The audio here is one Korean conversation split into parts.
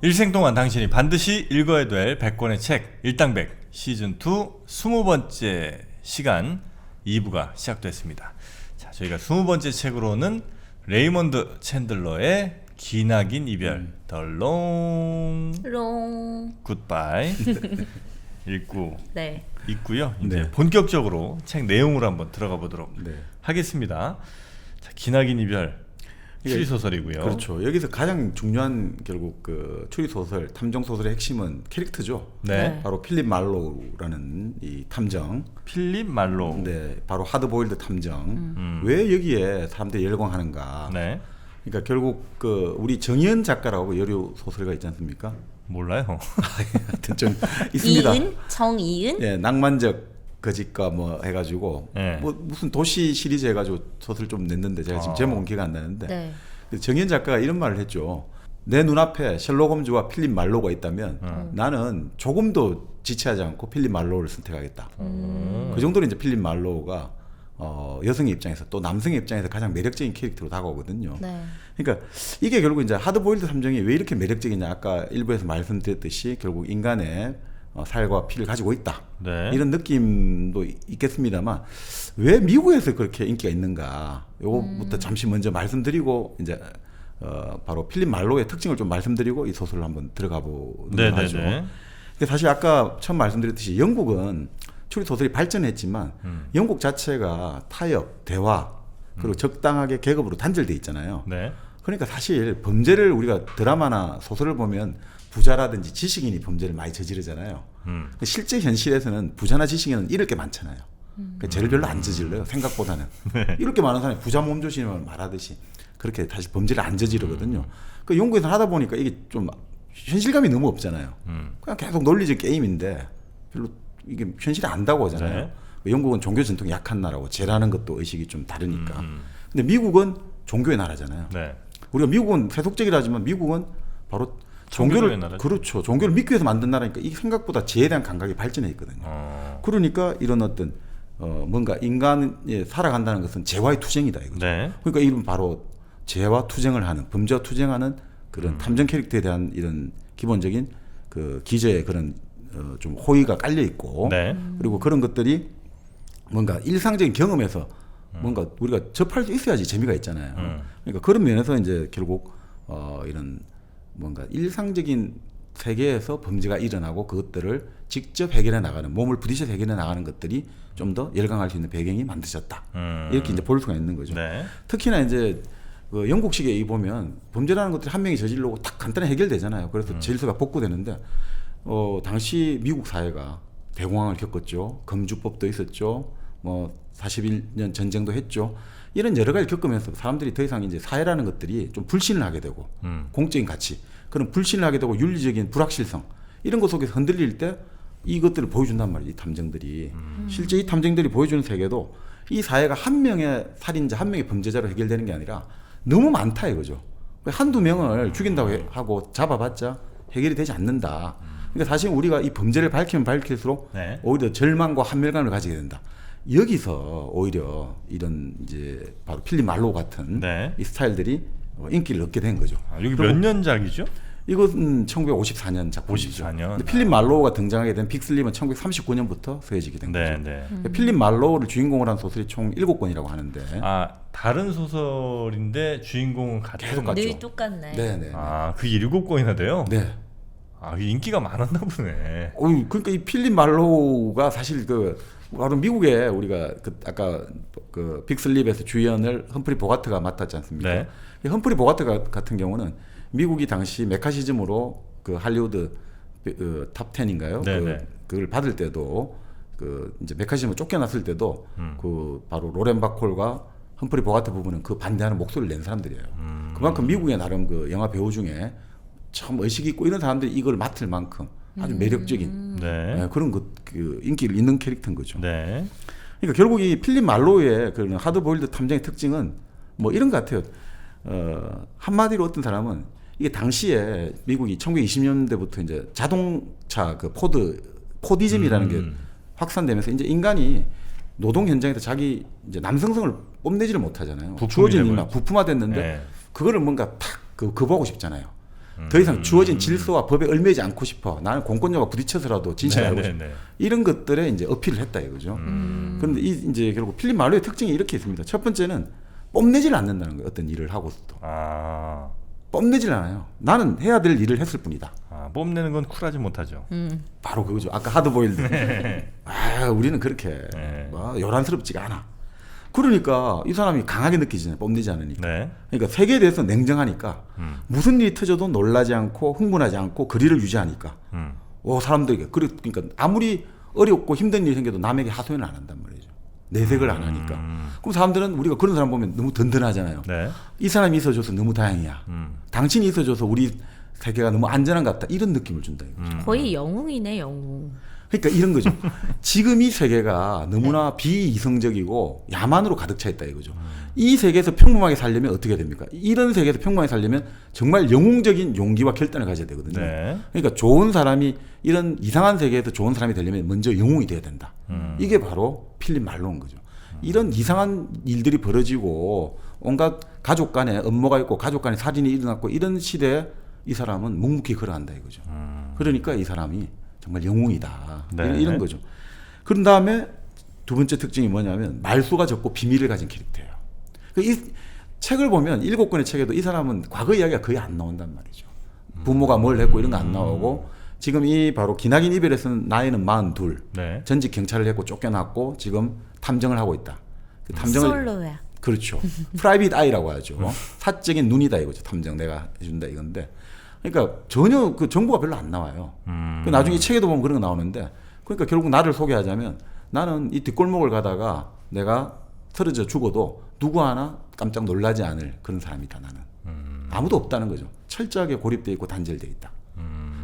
일생 동안 당신이 반드시 읽어야 될 100권의 책 일당백 시즌2 20번째 시간 2부가 시작됐습니다. 자, 저희가 20번째 책으로는 레이먼드 챈들러의 기나긴 이별 The Long Goodbye 읽고 네. 있고요. 이제 네. 본격적으로 책 내용으로 한번 들어가 보도록 하겠습니다. 자, 기나긴 이별 추리 소설이고요. 그렇죠. 여기서 가장 중요한 결국 그 추리 소설, 탐정 소설의 핵심은 캐릭터죠. 네. 바로 필립 말로우라는 이 탐정. 필립 말로우. 네, 바로 하드보일드 탐정. 왜 여기에 사람들이 열광하는가? 네. 그러니까 결국 그 우리 정의연 작가라고 여류 소설가 있지 않습니까? 몰라요. 하여튼 좀 있습니다. 이은? 정이은? 네, 낭만적 거짓과 뭐 해가지고 네. 뭐 무슨 도시 시리즈 해가지고 소설 좀 냈는데 제가 지금 제목은 기억 안 나는데 네. 정현 작가가 이런 말을 했죠. 내 눈앞에 셜록 홈즈와 필립 말로우가 있다면 나는 조금도 지체하지 않고 필립 말로우를 선택하겠다. 그 정도로 이제 필립 말로우가 여성의 입장에서 또 남성의 입장에서 가장 매력적인 캐릭터로 다가오거든요. 네. 그러니까 이게 결국 이제 하드보일드 탐정이 왜 이렇게 매력적이냐, 아까 일부에서 말씀드렸듯이 결국 인간의 살과 피를 가지고 있다. 네. 이런 느낌도 있겠습니다만 왜 미국에서 그렇게 인기가 있는가? 요거부터 잠시 먼저 말씀드리고 이제 바로 필립 말로우의 특징을 좀 말씀드리고 이 소설을 한번 들어가 보는 거죠. 근데 사실 아까 처음 말씀드렸듯이 영국은 추리 소설이 발전했지만 영국 자체가 타협, 대화 그리고 적당하게 계급으로 단절돼 있잖아요. 네. 그러니까 사실 범죄를 우리가 드라마나 소설을 보면 부자라든지 지식인이 범죄를 많이 저지르잖아요. 실제 현실에서는 부자나 지식인은 잃을 게 많잖아요. 그러니까 죄를 별로 안 저질러요. 생각보다는. 네. 이럴 게 많은 사람이 부자 몸조심을 말하듯이 그렇게 다시 범죄를 안 저지르거든요. 그 영국에서 하다 보니까 이게 좀 현실감이 너무 없잖아요. 그냥 계속 논리적 게임인데 별로 이게 현실이 안다고 하잖아요. 네. 영국은 종교 전통이 약한 나라고 죄라는 것도 의식이 좀 다르니까. 근데 미국은 종교의 나라잖아요. 네. 우리가 미국은 세속적이라지만 미국은 바로 종교를 그렇죠. 종교를 믿기 위해서 만든 나라니까 이게 생각보다 죄에 대한 감각이 발전해 있거든요. 그러니까 이런 어떤 뭔가 인간이 살아간다는 것은 죄와의 투쟁이다 이거죠. 네. 그러니까 이런 바로 죄와 투쟁을 하는 범죄와 투쟁하는 그런 탐정 캐릭터에 대한 이런 기본적인 그 기저의 그런 좀 호의가 깔려 있고 네. 그리고 그런 것들이 뭔가 일상적인 경험에서 뭔가 우리가 접할 수 있어야지 재미가 있잖아요. 그러니까 그런 면에서 이제 결국 이런 뭔가 일상적인 세계에서 범죄가 일어나고 그것들을 직접 해결해 나가는, 몸을 부딪혀서 해결해 나가는 것들이 좀 더 열광할 수 있는 배경이 만드셨다. 이렇게 이제 볼 수가 있는 거죠. 네. 특히나 이제 그 영국식에 이 보면 범죄라는 것들이 한 명이 저지르고 딱 간단히 해결되잖아요. 그래서 질서가 복구되는데 당시 미국 사회가 대공황을 겪었죠. 금주법도 있었죠. 뭐 41년 전쟁도 했죠. 이런 여러 가지 겪으면서 사람들이 더 이상 이제 사회라는 것들이 좀 불신을 하게 되고 공적인 가치, 그런 불신을 하게 되고 윤리적인 불확실성 이런 것 속에서 흔들릴 때 이것들을 보여준단 말이에요. 이 탐정들이. 실제 이 탐정들이 보여주는 세계도 이 사회가 한 명의 살인자, 한 명의 범죄자로 해결되는 게 아니라 너무 많다 이거죠. 한두 명을 죽인다고 하고 잡아봤자 해결이 되지 않는다. 그러니까 사실 우리가 이 범죄를 밝히면 밝힐수록 네. 오히려 절망과 한멸감을 가지게 된다. 여기서 오히려 이런 이제 바로 필립 말로우 같은 네. 이 스타일들이 인기를 얻게 된 거죠. 여기 몇 년작이죠? 이것은 1954년 작품이죠. 54년. 근데 필립 말로우가 등장하게 된 빅슬립은 1939년부터 서예지게 된 네, 거죠. 네. 필립 말로우를 주인공으로 한 소설이 총 7권이라고 하는데 다른 소설인데 주인공은 계속 같은. 같죠. 늘 똑같네. 네네. 그게 7권이나 돼요? 네. 인기가 많았나 보네. 그러니까 이 필립 말로우가 사실 바로 미국에 우리가 아까 그 빅슬립에서 주연을 험프리 보가트가 맡았지 않습니까? 네. 이 험프리 보가트 같은 경우는 미국이 당시 메카시즘으로 그 할리우드 탑 10인가요? 그걸 받을 때도 이제 메카시즘으로 쫓겨났을 때도 그 바로 로렌 바콜과 험프리 보가트 부부는 그 반대하는 목소리를 낸 사람들이에요. 그만큼 미국의 나름 그 영화 배우 중에 참 의식 있고 이런 사람들이 이걸 맡을 만큼 아주 매력적인 그런 그 인기를 있는 캐릭터인 거죠. 네. 그러니까 결국 이 필립 말로우의 그런 하드보일드 탐정의 특징은 뭐 이런 것 같아요. 한마디로 어떤 사람은 이게 당시에 미국이 1920년대부터 이제 자동차 그 포디즘이라는 게 확산되면서 이제 인간이 노동 현장에서 자기 이제 남성성을 뽐내지를 못하잖아요. 주어진 일만 부품화됐는데 그거를 뭔가 탁 거부하고 싶잖아요. 더 이상 주어진 질서와 법에 얽매이지 않고 싶어. 나는 공권력과 부딪혀서라도 진실하고 싶어. 이런 것들에 이제 어필을 했다 이거죠. 그런데 이제 결국 필립 말로의 특징이 이렇게 있습니다. 첫 번째는 뽐내질 않는다는 거예요. 어떤 일을 하고서도. 뽐내질 않아요. 나는 해야 될 일을 했을 뿐이다. 뽐내는 건 쿨하지 못하죠. 바로 그거죠. 아까 하드보일드. 우리는 그렇게 요란스럽지가 않아. 그러니까 이 사람이 강하게 느끼잖아요. 뽐내지 않으니까. 네. 그러니까 세계에 대해서 냉정하니까 무슨 일이 터져도 놀라지 않고 흥분하지 않고 거리를 유지하니까 사람들에게 그러니까 아무리 어렵고 힘든 일이 생겨도 남에게 하소연을 안 한단 말이죠. 내색을 안 하니까. 그럼 사람들은 우리가 그런 사람 보면 너무 든든하잖아요. 네. 이 사람이 있어줘서 너무 다행이야. 당신이 있어줘서 우리 세계가 너무 안전한 것 같다. 이런 느낌을 준다 이거죠. 거의 영웅이네 영웅. 그러니까 이런 거죠. 지금 이 세계가 너무나 비이성적이고 야만으로 가득 차 있다 이거죠. 이 세계에서 평범하게 살려면 어떻게 됩니까? 이런 세계에서 평범하게 살려면 정말 영웅적인 용기와 결단을 가져야 되거든요. 네. 그러니까 좋은 사람이 이런 이상한 세계에서 좋은 사람이 되려면 먼저 영웅이 돼야 된다. 이게 바로 필립 말로인 거죠. 이런 이상한 일들이 벌어지고 온갖 가족 간에 업무가 있고 가족 간에 살인이 일어났고 이런 시대에 이 사람은 묵묵히 걸어간다 이거죠. 그러니까 이 사람이 정말 영웅이다. 네. 이런 거죠. 그런 다음에 두 번째 특징이 뭐냐면 말수가 적고 비밀을 가진 캐릭터예요. 이 책을 보면 7권의 책에도 이 사람은 과거 이야기가 거의 안 나온단 말이죠. 부모가 뭘 했고 이런 거 안 나오고 지금 이 바로 기나긴 이별에서는 나이는 42. 네. 전직 경찰을 했고 쫓겨났고 지금 탐정을 하고 있다. 그 탐정을 솔로야. 그렇죠. 프라이빗 아이라고 하죠. 사적인 눈이다 이거죠. 탐정 내가 해준다 이건데. 그러니까 전혀 그 정보가 별로 안 나와요. 그 나중에 이 책에도 보면 그런 거 나오는데 그러니까 결국 나를 소개하자면 나는 이 뒷골목을 가다가 내가 쓰러져 죽어도 누구 하나 깜짝 놀라지 않을 그런 사람이다 나는. 아무도 없다는 거죠. 철저하게 고립돼 있고 단절돼 있다.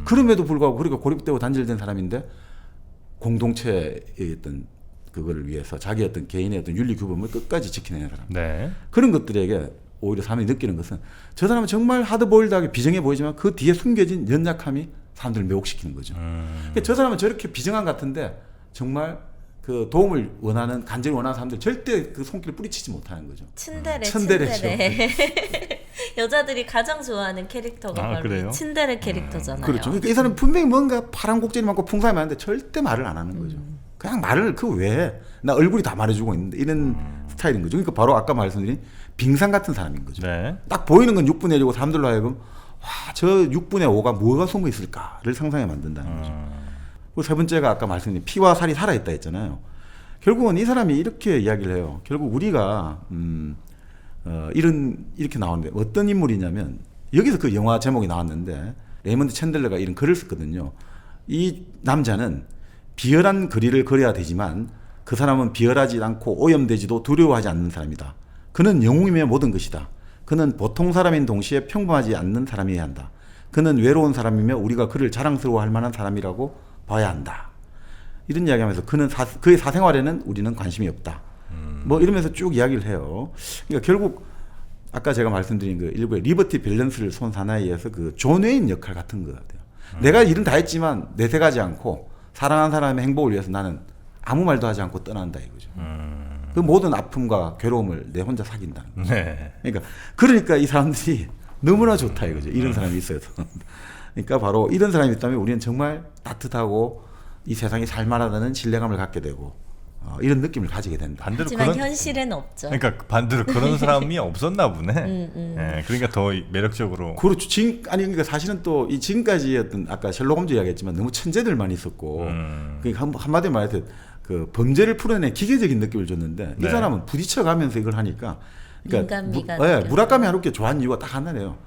그럼에도 불구하고 그러니까 고립되고 단절된 사람인데 공동체의 어떤 그거를 위해서 자기 어떤 개인의 어떤 윤리 규범을 끝까지 지키는 사람. 네. 그런 것들에게 오히려 사람이 느끼는 것은 저 사람은 정말 하드보일드하게 비정해 보이지만 그 뒤에 숨겨진 연약함이 사람들을 매혹시키는 거죠. 그러니까 저 사람은 저렇게 비정한 것 같은데 정말 그 도움을 원하는 간절히 원하는 사람들 절대 그 손길을 뿌리치지 못하는 거죠. 츤데레죠. 여자들이 가장 좋아하는 캐릭터가 바로 그래요? 츤데레 캐릭터잖아요. 그렇죠. 그러니까 이 사람은 분명히 뭔가 파란 곡절이 많고 풍성이 많은데 절대 말을 안 하는 거죠. 그냥 말을 그 외에 나 얼굴이 다 말해주고 있는데 이런 스타일인 거죠. 그러니까 바로 아까 말씀드린 빙상 같은 사람인 거죠. 네. 딱 보이는 건 6분의 1이고 사람들로 하여금 저 6분의 5가 뭐가 숨어 있을까를 상상해 만든다는 거죠. 그리고 세 번째가 아까 말씀드린 피와 살이 살아있다 했잖아요. 결국은 이 사람이 이렇게 이야기를 해요. 결국 우리가 이렇게 나오는데 어떤 인물이냐면 여기서 그 영화 제목이 나왔는데 레이먼드 챈들러가 이런 글을 썼거든요. 이 남자는 비열한 거리를 걸어야 되지만 그 사람은 비열하지 않고 오염되지도 두려워하지 않는 사람이다. 그는 영웅이며 모든 것이다. 그는 보통 사람인 동시에 평범하지 않는 사람이어야 한다. 그는 외로운 사람이며 우리가 그를 자랑스러워할 만한 사람이라고 봐야 한다. 이런 이야기하면서 그의 사생활에는 우리는 관심이 없다. 뭐 이러면서 쭉 이야기를 해요. 그러니까 결국 아까 제가 말씀드린 그 일부의 리버티 밸런스를 손 사나이에서 그 존 웨인 역할 같은 것 같아요. 내가 일은 다 했지만 내색하지 않고 사랑하는 사람의 행복을 위해서 나는 아무 말도 하지 않고 떠난다 이거죠. 그 모든 아픔과 괴로움을 내 혼자 사귄다는 거죠. 네. 그러니까 이 사람들이 너무나 좋다 이거죠. 이런 사람이 있어서. 그러니까 바로 이런 사람이 있다면 우리는 정말 따뜻하고 이 세상이 살만하다는 신뢰감을 갖게 되고 이런 느낌을 가지게 된다. 반대로 하지만 현실엔 없죠. 그러니까 반대로 그런 사람이 없었나 보네. 네, 그러니까 더 매력적으로. 그렇죠. 그러니까 사실은 또 이 지금까지 어떤 아까 셜록 홈즈 이야기했지만 너무 천재들만 있었고, 그러니까 한마디로 말해서 그 범죄를 풀어낸 기계적인 느낌을 줬는데 네. 이 사람은 부딪혀가면서 이걸 하니까, 그러니까 민감미가 무라카미 하루키 좋아하는 이유가 딱 하나래요.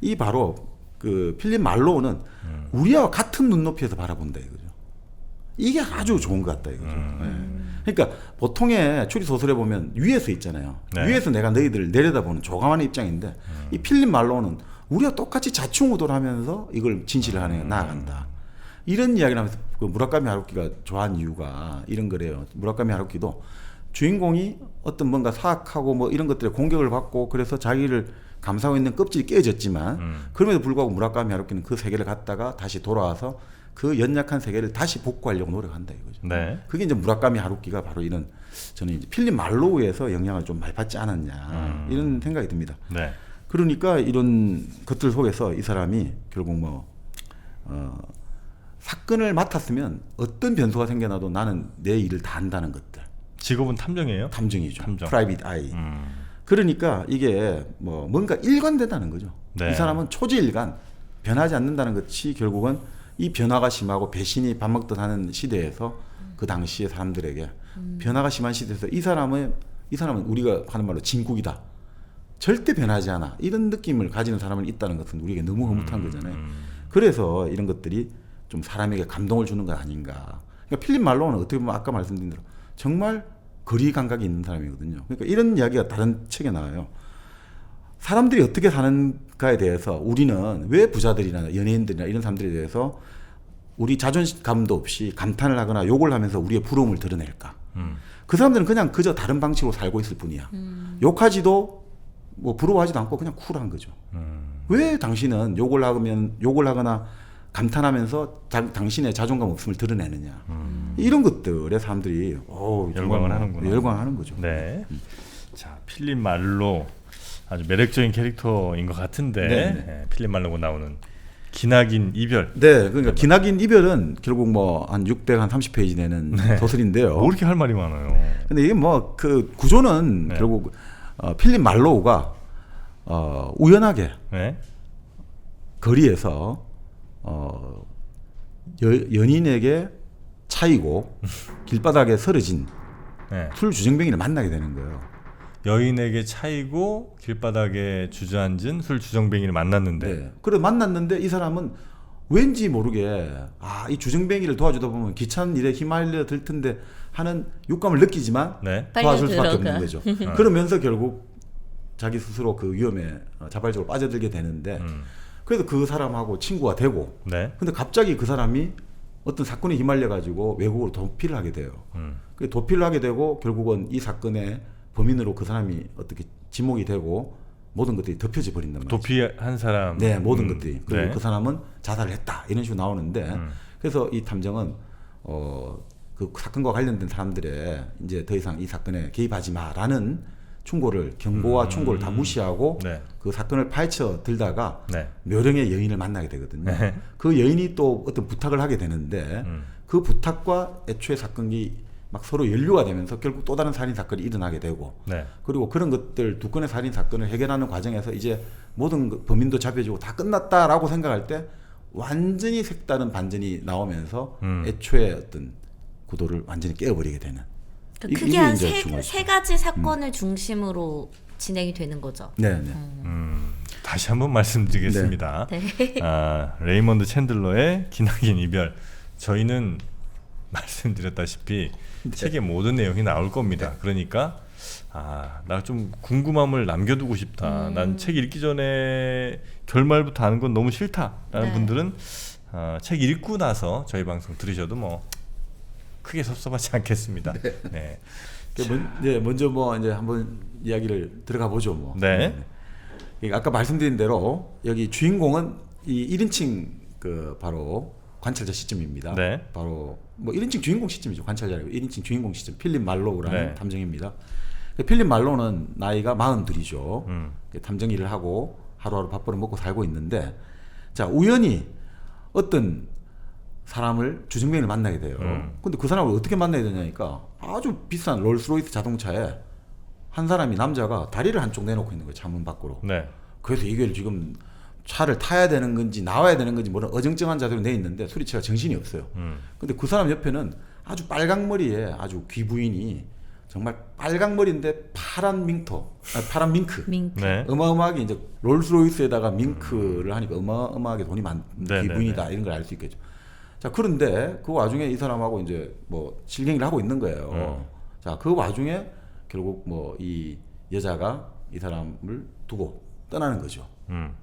이 바로 그 필립 말로우는 우리와 같은 눈높이에서 바라본다 이거죠. 이게 아주 좋은 것 같다 이거죠. 그러니까 보통의 추리 소설에 보면 위에서 있잖아요. 네. 위에서 내가 너희들을 내려다보는 조감하는 입장인데 이 필립 말로우는 우리가 똑같이 자충우돌하면서 이걸 진실을 하는 나아간다. 이런 이야기를 하면서 그 무라카미 하루키가 좋아하는 이유가 이런 거래요. 무라카미 하루키도 주인공이 어떤 뭔가 사악하고 뭐 이런 것들에 공격을 받고 그래서 자기를 감싸고 있는 껍질이 깨졌지만 그럼에도 불구하고 무라카미 하루키는 그 세계를 갔다가 다시 돌아와서 그 연약한 세계를 다시 복구하려고 노력한다 이거죠. 네. 그게 이제 무라카미 하루키가 바로 이런 저는 이제 필립 말로우에서 영향을 좀 많이 받지 않았냐 이런 생각이 듭니다. 네. 그러니까 이런 것들 속에서 이 사람이 결국 사건을 맡았으면 어떤 변수가 생겨나도 나는 내 일을 다 한다는 것들. 직업은 탐정이에요? 탐정이죠. 탐정. 프라이빗 아이. 그러니까 이게 뭔가 일관되다는 거죠. 네. 이 사람은 초지일관 변하지 않는다는 것이 결국은 이 변화가 심하고 배신이 밥 먹듯 하는 시대에서 그 당시의 사람들에게 변화가 심한 시대에서 이 사람은 우리가 하는 말로 진국이다. 절대 변하지 않아. 이런 느낌을 가지는 사람이 있다는 것은 우리에게 너무 흐뭇한 거잖아요. 그래서 이런 것들이 좀 사람에게 감동을 주는 것 아닌가. 그러니까 필립 말로우는 어떻게 보면 아까 말씀드린 대로 정말 거리 감각이 있는 사람이거든요. 그러니까 이런 이야기가 다른 책에 나와요. 사람들이 어떻게 사는가에 대해서 우리는 왜 부자들이나 연예인들이나 이런 사람들에 대해서 우리 자존감도 없이 감탄을 하거나 욕을 하면서 우리의 부러움을 드러낼까? 그 사람들은 그냥 그저 다른 방식으로 살고 있을 뿐이야. 욕하지도 부러워하지도 않고 그냥 쿨한 거죠. 왜 당신은 욕을 하거나 감탄하면서 당신의 자존감 없음을 드러내느냐. 이런 것들에 사람들이 열광을 하는구나. 열광하는 거죠. 네. 자, 필립 말로 아주 매력적인 캐릭터인 것 같은데 네. 필립 말로가 나오는 기나긴 이별. 네, 그러니까 기나긴 이별은 결국 한 630페이지 되는 소설인데요. 뭐 이렇게 할 말이 많아요. 근데 이게 그 구조는 네. 결국 필립 말로우가 우연하게 네. 거리에서 연인에게 차이고 길바닥에 쓰러진 네. 술 주정뱅이를 만나게 되는 거예요. 여인에게 차이고 길바닥에 주저앉은 술 주정뱅이를 만났는데 네. 그래 만났는데 이 사람은 왠지 모르게 이 주정뱅이를 도와주다 보면 귀찮은 일에 휘말려 들 텐데 하는 육감을 느끼지만 네. 도와줄 수밖에 들어가. 없는 거죠. 그러면서 결국 자기 스스로 그 위험에 자발적으로 빠져들게 되는데 그래서 그 사람하고 친구가 되고 네. 근데 갑자기 그 사람이 어떤 사건에 휘말려 가지고 외국으로 도피를 하게 돼요. 그 도피를 하게 되고 결국은 이 사건의 범인으로 그 사람이 어떻게 지목이 되고 모든 것들이 덮여져 버린단 말이죠. 도피한 사람. 네, 모든 것들이. 그리고 네. 그 사람은 자살을 했다 이런 식으로 나오는데 그래서 이 탐정은 그 사건과 관련된 사람들의 이제 더 이상 이 사건에 개입하지 마라는 경고와 충고를 다 무시하고 네. 그 사건을 파헤쳐 들다가 네. 묘령의 여인을 만나게 되거든요. 네. 그 여인이 또 어떤 부탁을 하게 되는데 그 부탁과 애초에 사건이 막 서로 연루가 되면서 결국 또 다른 살인 사건이 일어나게 되고 네. 그리고 그런 것들 두 건의 살인 사건을 해결하는 과정에서 이제 모든 범인도 잡혀지고 다 끝났다라고 생각할 때 완전히 색다른 반전이 나오면서 애초에 어떤 구도를 완전히 깨어버리게 되는. 그러니까 이게 크게 한 이제 중요하죠. 세 가지 사건을 중심으로 진행이 되는 거죠. 네, 네. 다시 한번 말씀드리겠습니다. 네. 레이먼드 챈들러의 기나긴 이별. 저희는 말씀드렸다시피 책의 모든 내용이 나올 겁니다. 그러니까 나 좀 궁금함을 남겨두고 싶다. 난 책 읽기 전에 결말부터 아는 건 너무 싫다라는 네. 분들은 책 읽고 나서 저희 방송 들으셔도 뭐 크게 섭섭하지 않겠습니다. 네. 먼저 이제 한번 이야기를 들어가 보죠. 뭐. 네. 아까 말씀드린 대로 여기 주인공은 이 1인칭 바로 관찰자 시점입니다. 네. 바로 1인칭 주인공 시점이죠. 관찰자 아니고 1인칭 주인공 시점. 필립 말로우라는 네. 탐정입니다. 필립 말로우는 나이가 42이죠. 탐정 일을 하고 하루하루 밥벌어 먹고 살고 있는데 자 우연히 어떤 사람을 주정뱅이를 만나게 돼요. 근데 그 사람을 어떻게 만나야 되냐니까 아주 비싼 롤스로이스 자동차에 한 사람이 남자가 다리를 한쪽 내놓고 있는 거예요. 차문 밖으로. 네. 그래서 이걸 지금 차를 타야 되는 건지 나와야 되는 건지 뭐는 어정쩡한 자세로 내 있는데 수리차가 정신이 없어요. 근데 그 사람 옆에는 아주 빨강머리에 아주 귀부인이 정말 빨강머리인데 파란 밍크. 네. 어마어마하게 이제 롤스로이스에다가 밍크를 하니까 어마어마하게 돈이 많은 네, 귀부인이다 네, 네. 이런 걸 알 수 있겠죠. 자 그런데 그 와중에 이 사람하고 이제 실갱이를 하고 있는 거예요. 자 그 와중에 결국 이 여자가 이 사람을 두고 떠나는 거죠.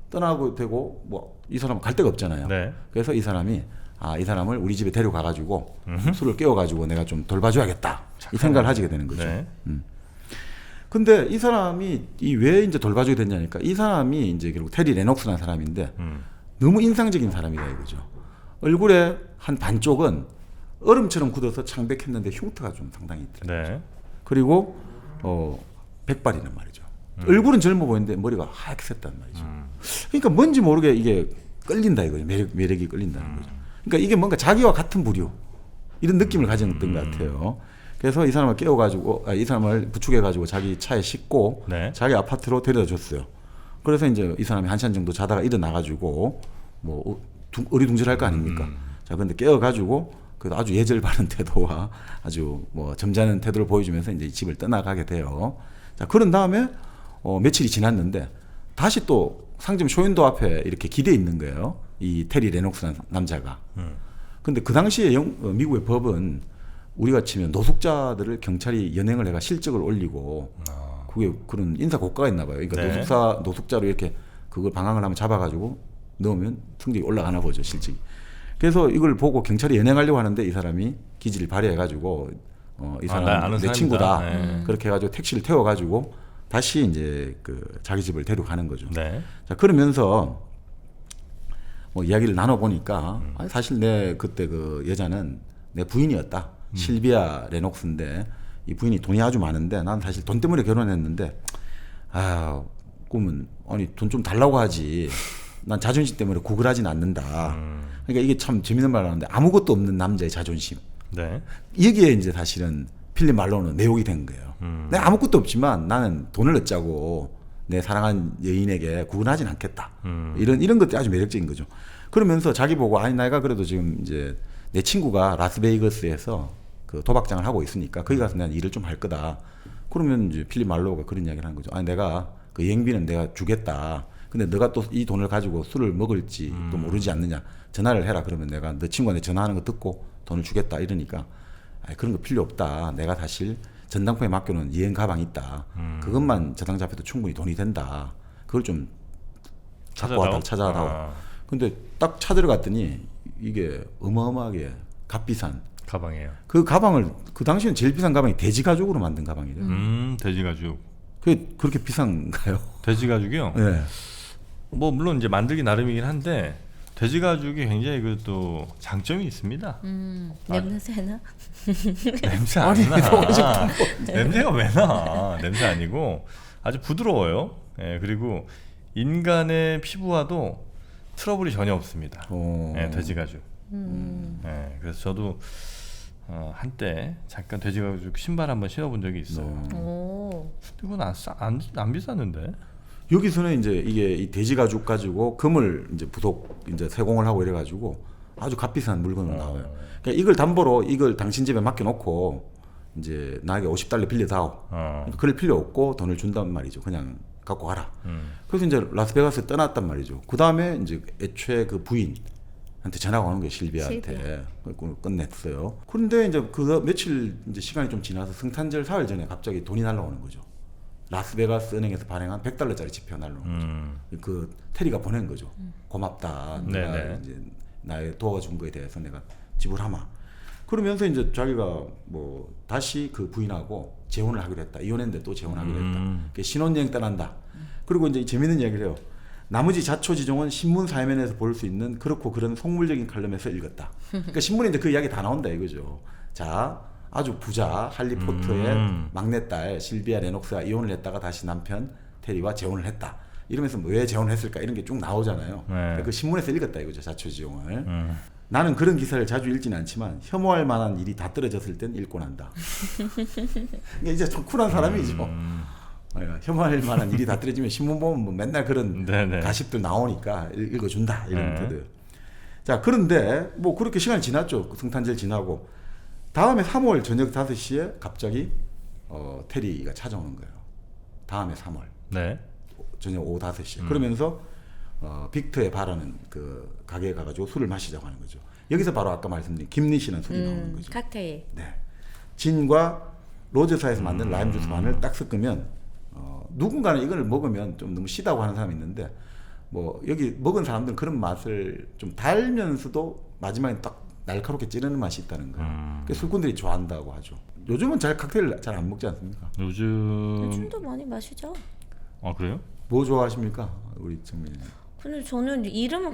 떠나고 되고 이 사람 갈 데가 없잖아요. 네. 그래서 이 사람이 이 사람을 우리 집에 데려가 가지고 술을 깨워 가지고 내가 좀 돌봐줘야겠다 이 생각을 하게 되는 거죠. 네. 근데 이 사람이 왜 이제 돌봐주게 됐냐니까 이 사람이 이제 결국 테리 레녹스라는 사람인데 너무 인상적인 사람이다 이거죠. 얼굴에 한 반쪽은 얼음처럼 굳어서 창백했는데 흉터가 좀 상당히 있더라고요. 네. 그리고 백발이란 말이죠. 얼굴은 젊어 보이는데 머리가 하얗게 샜단 말이죠. 그러니까 뭔지 모르게 이게 끌린다 이거죠. 매력이 끌린다는 거죠. 그러니까 이게 뭔가 자기와 같은 부류 이런 느낌을 가졌던 것 같아요. 그래서 이 사람을 깨워가지고 이 사람을 부축해가지고 자기 차에 싣고 네. 자기 아파트로 데려다 줬어요. 그래서 이제 이 사람이 한 시간 정도 자다가 일어나가지고 뭐 어리둥절할 거 아닙니까? 자, 근데 깨워가지고 그래도 아주 예절 바른 태도와 아주 뭐 점잖은 태도를 보여주면서 이제 집을 떠나가게 돼요. 자, 그런 다음에 며칠이 지났는데 다시 또 상점 쇼윈도 앞에 이렇게 기대 있는 거예요. 이 테리 레녹스라는 남자가. 근데 그 당시에 미국의 법은 우리가 치면 노숙자들을 경찰이 연행을 해가 실적을 올리고 그게 그런 인사 고가가 있나 봐요. 그러니까 네. 노숙자로 이렇게 그걸 방황을 하면 잡아가지고 넣으면 성적이 올라가나 보죠, 실적이. 그래서 이걸 보고 경찰이 연행하려고 하는데 이 사람이 기지를 발휘해가지고 이 나 사람 아는 내 사람이다. 친구다. 네. 그렇게 해가지고 택시를 태워가지고 다시 이제 그 자기 집을 데려가는 거죠. 네. 자, 그러면서 뭐 이야기를 나눠보니까 아니, 사실 내 그때 그 여자는 내 부인이었다. 실비아 레녹스인데 이 부인이 돈이 아주 많은데 난 사실 돈 때문에 결혼했는데 꿈은 아니 돈 좀 달라고 하지. 난 자존심 때문에 구걸하진 않는다. 그러니까 이게 참 재밌는 말 하는데 아무것도 없는 남자의 자존심. 네. 여기에 이제 사실은 필립 말로는 내용이 된 거예요. 내가 아무것도 없지만 나는 돈을 얻자고 내 사랑한 여인에게 구근하진 않겠다. 이런 것들이 아주 매력적인 거죠. 그러면서 자기 보고 아니 내가 그래도 지금 이제 내 친구가 라스베이거스에서 그 도박장을 하고 있으니까 거기 가서 내가 일을 좀 할 거다. 그러면 이제 필립 말로가 그런 이야기를 하는 거죠. 아니 내가 그 여행비는 내가 주겠다. 근데 너가 또 이 돈을 가지고 술을 먹을지 또 모르지 않느냐. 전화를 해라. 그러면 내가 너 친구한테 전화하는 거 듣고 돈을 주겠다. 이러니까 아니, 그런 거 필요 없다. 내가 사실 전당포에 맡겨놓은 여행 가방이 있다. 그것만 저당 잡혀도 충분히 돈이 된다. 그걸 좀 찾아다오. 근데 딱 찾으러갔더니 이게 어마어마하게 값비싼 가방이에요. 그 가방을 그 당시엔 제일 비싼 가방이 돼지 가죽으로 만든 가방이래요. 돼지 가죽. 그게 그렇게 비싼가요? 돼지 가죽이요? 네. 뭐 물론 이제 만들기 나름이긴 한데 돼지 가죽이 굉장히 그 또 장점이 있습니다. 냄새나? 냄새 안 나. 냄새가 왜 나? 냄새 아니고 아주 부드러워요. 예, 그리고 인간의 피부와도 트러블이 전혀 없습니다. 예, 돼지 가죽. 예, 그래서 저도 한때 잠깐 돼지 가죽 신발 한번 신어본 적이 있어요. 오. 그건 안 비쌌는데. 여기서는 이제 이게 이 돼지 가죽 가지고 금을 이제 부속 이제 세공을 하고 이래가지고 아주 값비싼 물건으로 나와요. 그러니까 이걸 담보로 이걸 당신 집에 맡겨놓고 이제 나에게 $50 빌려다오. 그러니까 그럴 필요 없고 돈을 준단 말이죠. 그냥 갖고 가라. 그래서 이제 라스베가스에 떠났단 말이죠. 그 다음에 이제 애초에 그 부인한테 전화가 오는 거예요. 실비아한테. 그걸 끝냈어요. 그런데 이제 그 며칠 이제 시간이 좀 지나서 성탄절 사흘 전에 갑자기 돈이 날라오는 거죠. 라스베가스 은행에서 발행한 $100짜리 지폐가 날라오는 거죠. 그 테리가 보낸 거죠. 고맙다. 내가 이제 나의 도와준 거에 대해서 내가 지불하마. 그러면서 이제 자기가 뭐 다시 그 부인하고 재혼을 하기로 했다. 이혼했는데 또 재혼하기로 했다. 신혼여행 떠난다. 그리고 이제 재밌는 이야기를 해요. 나머지 자초지종은 신문 사회면에서 볼 수 있는 그렇고 그런 속물적인 칼럼에서 읽었다. 그러니까 신문에 이제 그 이야기 다 나온다 이거죠. 자, 아주 부자 할리 포터의 막내딸 실비아 레녹스가 이혼을 했다가 다시 남편 테리와 재혼을 했다. 이러면서 뭐 왜 재혼을 했을까 이런 게 쭉 나오잖아요. 네. 그 신문에서 읽었다 이거죠. 자초지종을. 나는 그런 기사를 자주 읽지는 않지만 혐오할 만한 일이 다 떨어졌을 땐 읽고 난다. 이게 이제 좀 쿨한 사람이죠. 혐오할 만한 일이 다 떨어지면 신문 보면 뭐 맨날 그런 가십들 나오니까 읽어준다 이런 뜻들. 자, 그런데 뭐 그렇게 시간이 지났죠. 그 성탄절 지나고 다음에 3월 저녁 5시에 갑자기 테리가 찾아오는 거예요. 다음에 3월 네. 저녁 오후 5시에 그러면서 빅터에 바라는 그 가게에 가가지고 술을 마시자고 하는 거죠. 여기서 바로 아까 말씀드린 김리시는 술이 나오는 거죠. 칵테일. 네. 진과 로제사에서 만든 라임 주스 반을 딱 섞으면 누군가는 이걸 먹으면 좀 너무 시다고 하는 사람이 있는데 뭐 여기 먹은 사람들은 그런 맛을 좀 달면서도 마지막에 딱 날카롭게 찌르는 맛이 있다는 거예요. 그래서 술꾼들이 좋아한다고 하죠. 요즘은 잘 칵테일 잘 안 먹지 않습니까? 요즘도 많이 마시죠. 그래요? 뭐 좋아하십니까? 우리 정민이. 근데 저는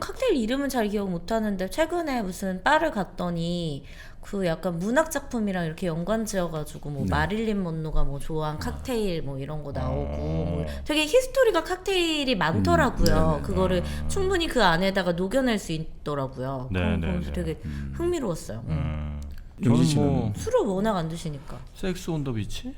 칵테일 이름은 잘 기억 못 하는데 최근에 무슨 바를 갔더니 그 약간 문학 작품이랑 이렇게 연관지어가지고 뭐 마릴린 먼로가 뭐 좋아한 칵테일 뭐 이런 거 나오고 뭐 되게 히스토리가 칵테일이 많더라고요. 그거를 충분히 그 안에다가 녹여낼 수 있더라고요. 그래서 되게 흥미로웠어요. 영지 저는 씨는 뭐 술을 워낙 안 드시니까. 섹스 온 더 비치?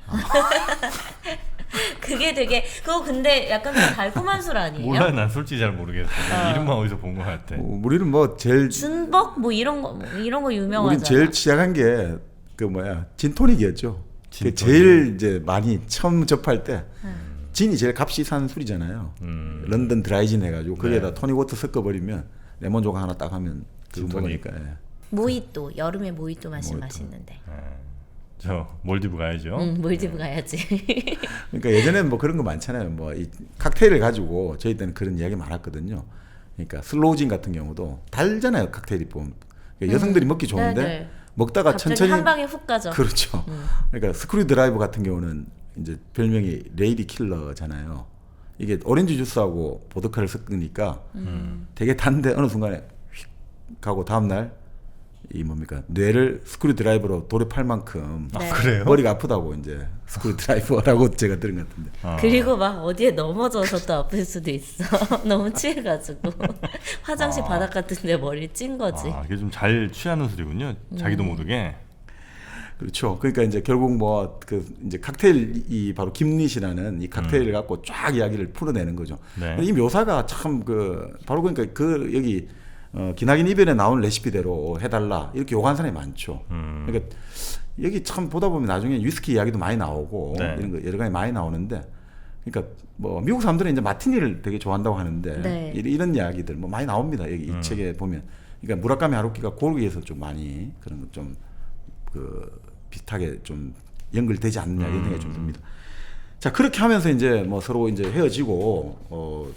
그게 되게 그거 근데 약간 좀 달콤한 술 아니에요? 몰라, 난 솔직히 잘 모르겠어. 이름만 어디서 본 것 같아. 우리는 뭐 제일 준벅 뭐 이런 거 유명하잖아. 우린 제일 시작한 게 그 뭐야 진토닉이었죠. 진토닉. 제일 이제 많이 처음 접할 때 진이 제일 값이 산 술이잖아요. 런던 드라이진 해가지고 거기에다 토닉 워터 섞어버리면 레몬 조각 하나 딱 하면 그거 진토닉. 먹으니까. 예. 모히또 여름에 모히또 마시면 모히또. 맛있는데. 저 몰디브 가야죠. 몰디브 가야지. 그러니까 예전에는 뭐 그런 거 많잖아요. 뭐 이 칵테일을 가지고 저희 때는 그런 이야기 많았거든요. 그러니까 슬로우진 같은 경우도 달잖아요. 칵테일이 보면 그러니까 여성들이 먹기 좋은데 네네. 먹다가 갑자기 천천히 한 방에 훅 가죠. 그렇죠. 그러니까 스크류 드라이버 같은 경우는 이제 별명이 레이디 킬러잖아요. 이게 오렌지 주스하고 보드카를 섞으니까 되게 단데 어느 순간에 휙 가고 다음 날 이 뭡니까 뇌를 스크류 드라이버로 돌에 팔 만큼 네. 그래요? 머리가 아프다고 이제 스크류 드라이버라고 제가 들은 것 같은데. 그리고 막 어디에 넘어져서 또 아플 수도 있어. 너무 취해가지고 화장실 바닥 같은데 머리 찐 거지. 이게 좀 잘 취하는 술이군요. 자기도 모르게. 그렇죠. 그러니까 이제 결국 뭐 그 이제 칵테일이 바로 김릿이라는 이 칵테일을 갖고 쫙 이야기를 풀어내는 거죠. 네. 이 묘사가 참 그 바로 그러니까 그 여기 기나긴 이변에 나온 레시피대로 해달라 이렇게 요구하는 사람이 많죠. 그러니까 여기 참 보다 보면 나중에 위스키 이야기도 많이 나오고 네. 이런 거 여러 가지 많이 나오는데, 그러니까 뭐 미국 사람들은 이제 마티니를 되게 좋아한다고 하는데 네. 이런 이야기들 뭐 많이 나옵니다. 여기 이 책에 보면, 그러니까 무라카미 하루키가 거기에서 좀 많이 그런 거 좀 그 비슷하게 좀 연결되지 않느냐 이런 생각이 좀 듭니다. 자, 그렇게 하면서 이제 뭐 서로 이제 헤어지고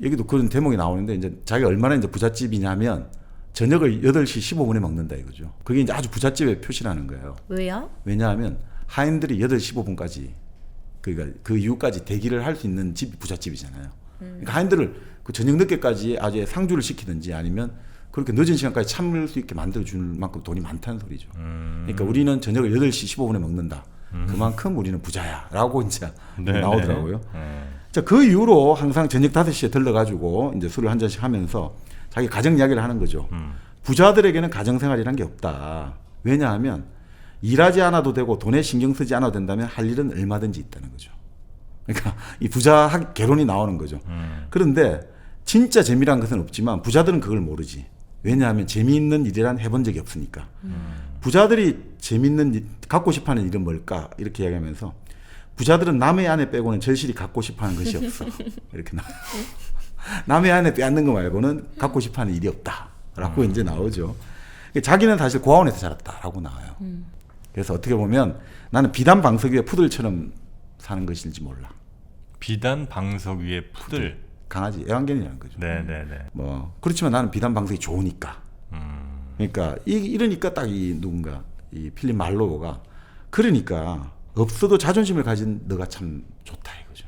여기도 그런 대목이 나오는데, 이제 자기가 얼마나 이제 부잣집이냐면 저녁을 8시 15분에 먹는다 이거죠. 그게 이제 아주 부잣집의 표시라는 거예요. 왜요? 왜냐하면 하인들이 8시 15분까지 그러니까 그 이후까지 대기를 할 수 있는 집이 부잣집이잖아요. 그러니까 하인들을 그 저녁 늦게까지 아주 상주를 시키든지 아니면 그렇게 늦은 시간까지 참을 수 있게 만들어 줄 만큼 돈이 많다는 소리죠. 그러니까 우리는 저녁을 8시 15분에 먹는다. 그만큼 우리는 부자야라고 이제 네, 나오더라고요. 네. 자, 그 이후로 항상 저녁 5시에 들러가지고 이제 술을 한 잔씩 하면서 자기 가정 이야기를 하는 거죠. 부자들에게는 가정생활이란 게 없다. 왜냐하면 일하지 않아도 되고 돈에 신경 쓰지 않아도 된다면 할 일은 얼마든지 있다는 거죠. 그러니까 이 부자 개론이 나오는 거죠. 그런데 진짜 재미란 것은 없지만 부자들은 그걸 모르지. 왜냐하면 재미있는 일이란 해본 적이 없으니까. 부자들이 재밌는 일, 갖고 싶어하는 일은 뭘까? 이렇게 이야기하면서 부자들은 남의 아내 빼고는 절실히 갖고 싶어하는 것이 없어. 이렇게 나와요. 남의 아내 빼앗는 거 말고는 갖고 싶어하는 일이 없다라고 이제 나오죠. 자기는 사실 고아원에서 자랐다라고 나와요. 그래서 어떻게 보면 나는 비단 방석 위에 푸들처럼 사는 것일지 몰라. 비단 방석 위에 푸들. 강아지 애완견이라는 거죠. 네네네. 뭐 그렇지만 나는 비단 방석이 좋으니까. 그러니까 이러니까 딱 이 누군가 이 필립 말로우가 그러니까 없어도 자존심을 가진 너가 참 좋다 이거죠.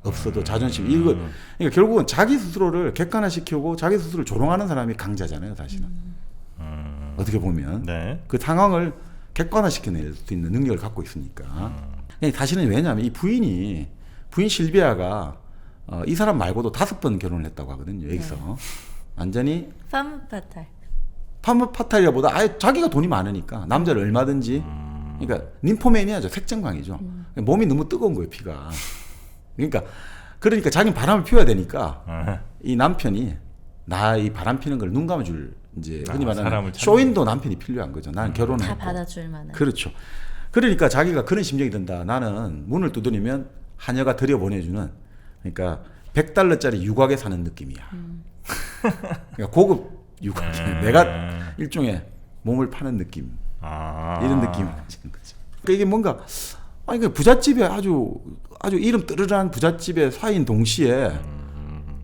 없어도 자존심 이거 그러니까 결국은 자기 스스로를 객관화시키고 자기 스스로를 조롱하는 사람이 강자잖아요, 사실은. 어떻게 보면 네. 그 상황을 객관화시켜낼 수 있는 능력을 갖고 있으니까. 사실은 왜냐하면 이 부인 실비아가 이 사람 말고도 5번 결혼을 했다고 하거든요. 여기서 완전히 파무파탈. 파무파탈리아보다 아예 자기가 돈이 많으니까 남자를 얼마든지. 그러니까 닌포매니아죠. 색정광이죠. 몸이 너무 뜨거운 거예요, 피가. 그러니까 자기는 바람을 피워야 되니까 이 남편이 나 이 바람 피는 걸 눈 감아줄 이제 흔히 말하는 사람을 쇼인도 남편이 필요한 거죠. 나는 결혼을 다 했고. 받아줄 만한. 그렇죠. 그러니까 자기가 그런 심정이 든다. 나는 문을 두드리면 하녀가 들여보내주는, 그러니까 $100짜리 유곽에 사는 느낌이야. 그러니까 고급 유곽에 내가 일종의 몸을 파는 느낌. 이런 느낌이 나는 거죠. 그러니까 이게 뭔가 그 부잣집에 아주 이름 뜨르르한 부잣집의 사인 동시에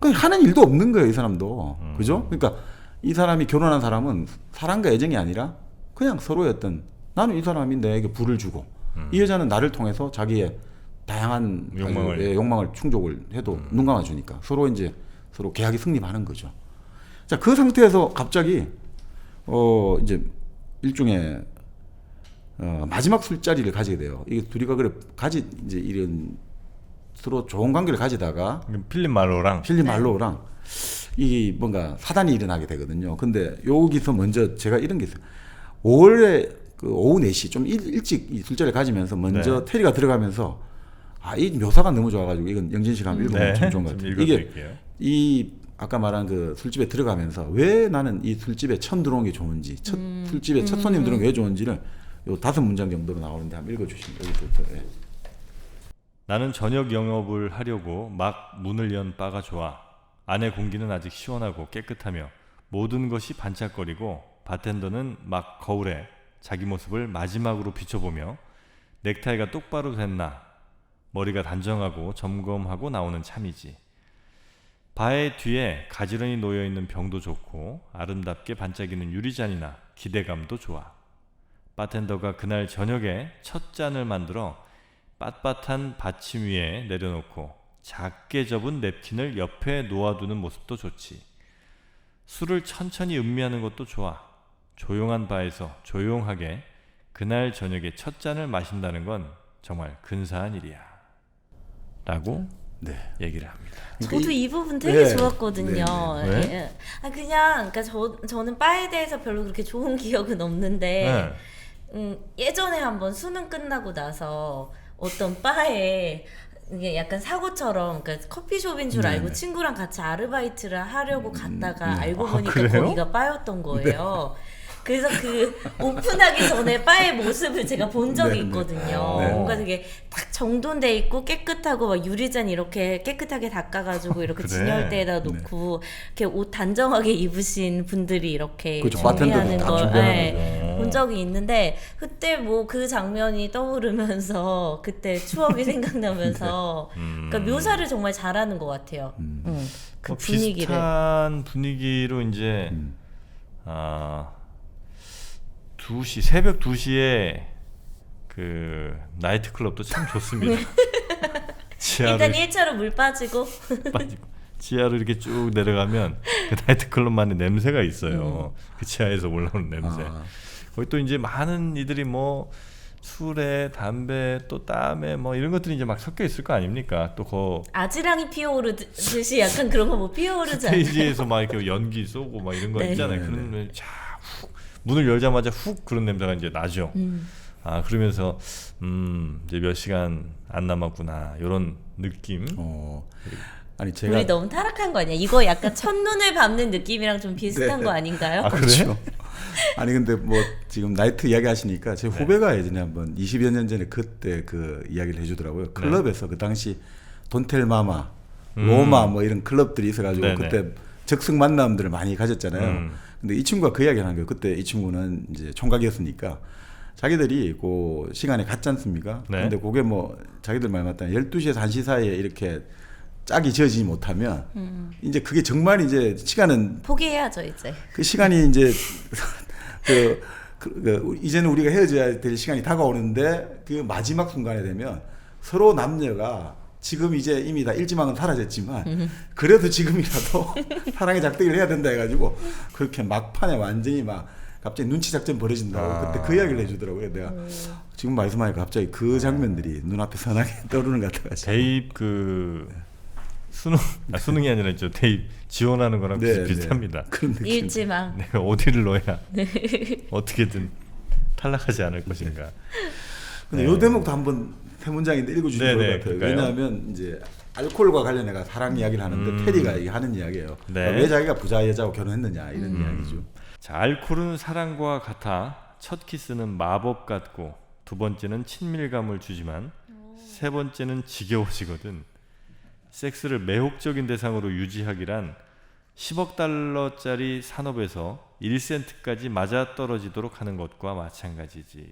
하는 일도 없는 거예요, 이 사람도. 그죠? 그러니까 이 사람이 결혼한 사람은 사랑과 애정이 아니라 그냥 서로의 어떤, 나는 이 사람이 내게 부를 주고 이 여자는 나를 통해서 자기의 다양한 욕망을 충족을 해도 눈 감아주니까 서로 이제 서로 계약이 성립하는 거죠. 자, 그 상태에서 갑자기 이제 일종의 마지막 술자리를 가지게 돼요. 이게 둘이가 그래 이제 이런 서로 좋은 관계를 가지다가 필립 말로랑 이 뭔가 사단이 일어나게 되거든요. 근데 여기서 먼저 제가 이런 게 있어요. 5월에 그 오후 4시 좀 일찍 이 술자리를 가지면서 먼저 테리가 들어가면서 이 묘사가 너무 좋아가지고 이건 영진 씨가 한번 읽어보면 참 좋은 것 같아요. 이게 이 아까 말한 그 술집에 들어가면서 왜 나는 이 술집에 처음 들어온 게 좋은지, 술집에 첫 손님 들어온 게 왜 좋은지를 요 5문장 정도로 나오는데 한번 읽어주시면 여기서부터. 예. 나는 저녁 영업을 하려고 막 문을 연 바가 좋아. 안의 공기는 아직 시원하고 깨끗하며 모든 것이 반짝거리고 바텐더는 막 거울에 자기 모습을 마지막으로 비춰보며 넥타이가 똑바로 됐나 머리가 단정하고 점검하고 나오는 참이지. 바의 뒤에 가지런히 놓여있는 병도 좋고 아름답게 반짝이는 유리잔이나 기대감도 좋아. 바텐더가 그날 저녁에 첫 잔을 만들어 빳빳한 받침 위에 내려놓고 작게 접은 냅킨을 옆에 놓아두는 모습도 좋지. 술을 천천히 음미하는 것도 좋아. 조용한 바에서 조용하게 그날 저녁에 첫 잔을 마신다는 건 정말 근사한 일이야 라고 얘기를 합니다. 저도 이 부분 되게 네. 좋았거든요. 네. 예. 그냥 그러니까 저는 바에 대해서 별로 그렇게 좋은 기억은 없는데 예전에 한번 수능 끝나고 나서 어떤 바에 이게 약간 사고처럼 그러니까 커피숍인 줄 알고 친구랑 같이 아르바이트를 하려고 갔다가 알고 보니까 그래요? 거기가 바였던 거예요. 그래서 그 오픈하기 전에 바의 모습을 제가 본 적이 있거든요. 뭔가 되게 딱 정돈돼 있고 깨끗하고 막 유리잔 이렇게 깨끗하게 닦아가지고 이렇게 그래. 진열대에다 놓고 이렇게 옷 단정하게 입으신 분들이 이렇게 그렇죠. 준비하는 바텐더들 다 걸 준비하는 본 적이 있는데 그때 뭐 그 장면이 떠오르면서 그때 추억이 생각나면서 그러니까 묘사를 정말 잘하는 것 같아요. 그 분위기를. 비슷한 분위기로 이제 2시 새벽 2시에 그 나이트 클럽도 참 좋습니다. 지하로 일단 1차로 물 빠지고 빠지고 지하로 이렇게 쭉 내려가면 그 나이트 클럽만의 냄새가 있어요. 그 지하에서 올라오는 냄새. 거기 또 이제 많은 이들이 뭐 술에 담배 또 땀에 뭐 이런 것들이 이제 막 섞여 있을 거 아닙니까? 또 아지랑이 피어오르듯이 약간 그런 거 뭐 피어오르지 않나요? 스테이지에서 막 이렇게 연기 쏘고 막 이런 거 네. 있잖아요. 그런 훅 문을 열자마자 훅 그런 냄새가 이제 나죠. 그러면서 이제 몇 시간 안 남았구나 이런 느낌. 아니 제가 우리 너무 타락한 거 아니야? 이거 약간 첫눈을 밟는 느낌이랑 좀 비슷한 거 아닌가요? 그래요? 아니 근데 뭐 지금 나이트 이야기 하시니까 제 후배가 예전에 한번 20여 년 전에 그때 그 이야기를 해주더라고요. 클럽에서 그 당시 돈텔마마, 로마 뭐 이런 클럽들이 있어가지고 그때 적성 만남들을 많이 가졌잖아요. 근데 이 친구가 그 이야기를 하는 거예요. 그때 이 친구는 이제 총각이었으니까 자기들이 그 시간에 갔지 않습니까? 근데 그게 뭐 자기들 말 맞다면 12시에서 1시 사이에 이렇게 짝이 지어지지 못하면 이제 그게 정말 이제 시간은 포기해야죠 이제. 그 시간이 이제 이제는 우리가 헤어져야 될 시간이 다가오는데 그 마지막 순간에 되면 서로 남녀가 지금 이제 이미 다 일지망은 사라졌지만 그래도 지금이라도 사랑의 작대기를 해야 된다 해가지고 그렇게 막판에 완전히 막 갑자기 눈치 작전 벌어진다고 그때 그 이야기를 해주더라고요. 내가 지금 말씀하니까 갑자기 그 장면들이 눈앞에 선하게 떠오르는 것 같아가지고. 대입 그 수능이 아니라 대입 지원하는 거랑 비슷합니다. 그런 느낌. 일지망. 내가 어디를 넣어야 어떻게든 탈락하지 않을 것인가. 근데 요 대목도 한번 세 문장인데 읽어주시면 좋을 것 같아요. 그럴까요? 왜냐하면 이제 알코올과 관련해가 사랑 이야기를 하는데 테리가 이게 하는 이야기예요. 왜 자기가 부자 여자하고 결혼했느냐 이런 이야기죠. 자, 알코올은 사랑과 같아 첫 키스는 마법 같고 두 번째는 친밀감을 주지만 세 번째는 지겨워지거든. 섹스를 매혹적인 대상으로 유지하기란 10억 달러짜리 산업에서 1센트까지 맞아떨어지도록 하는 것과 마찬가지지.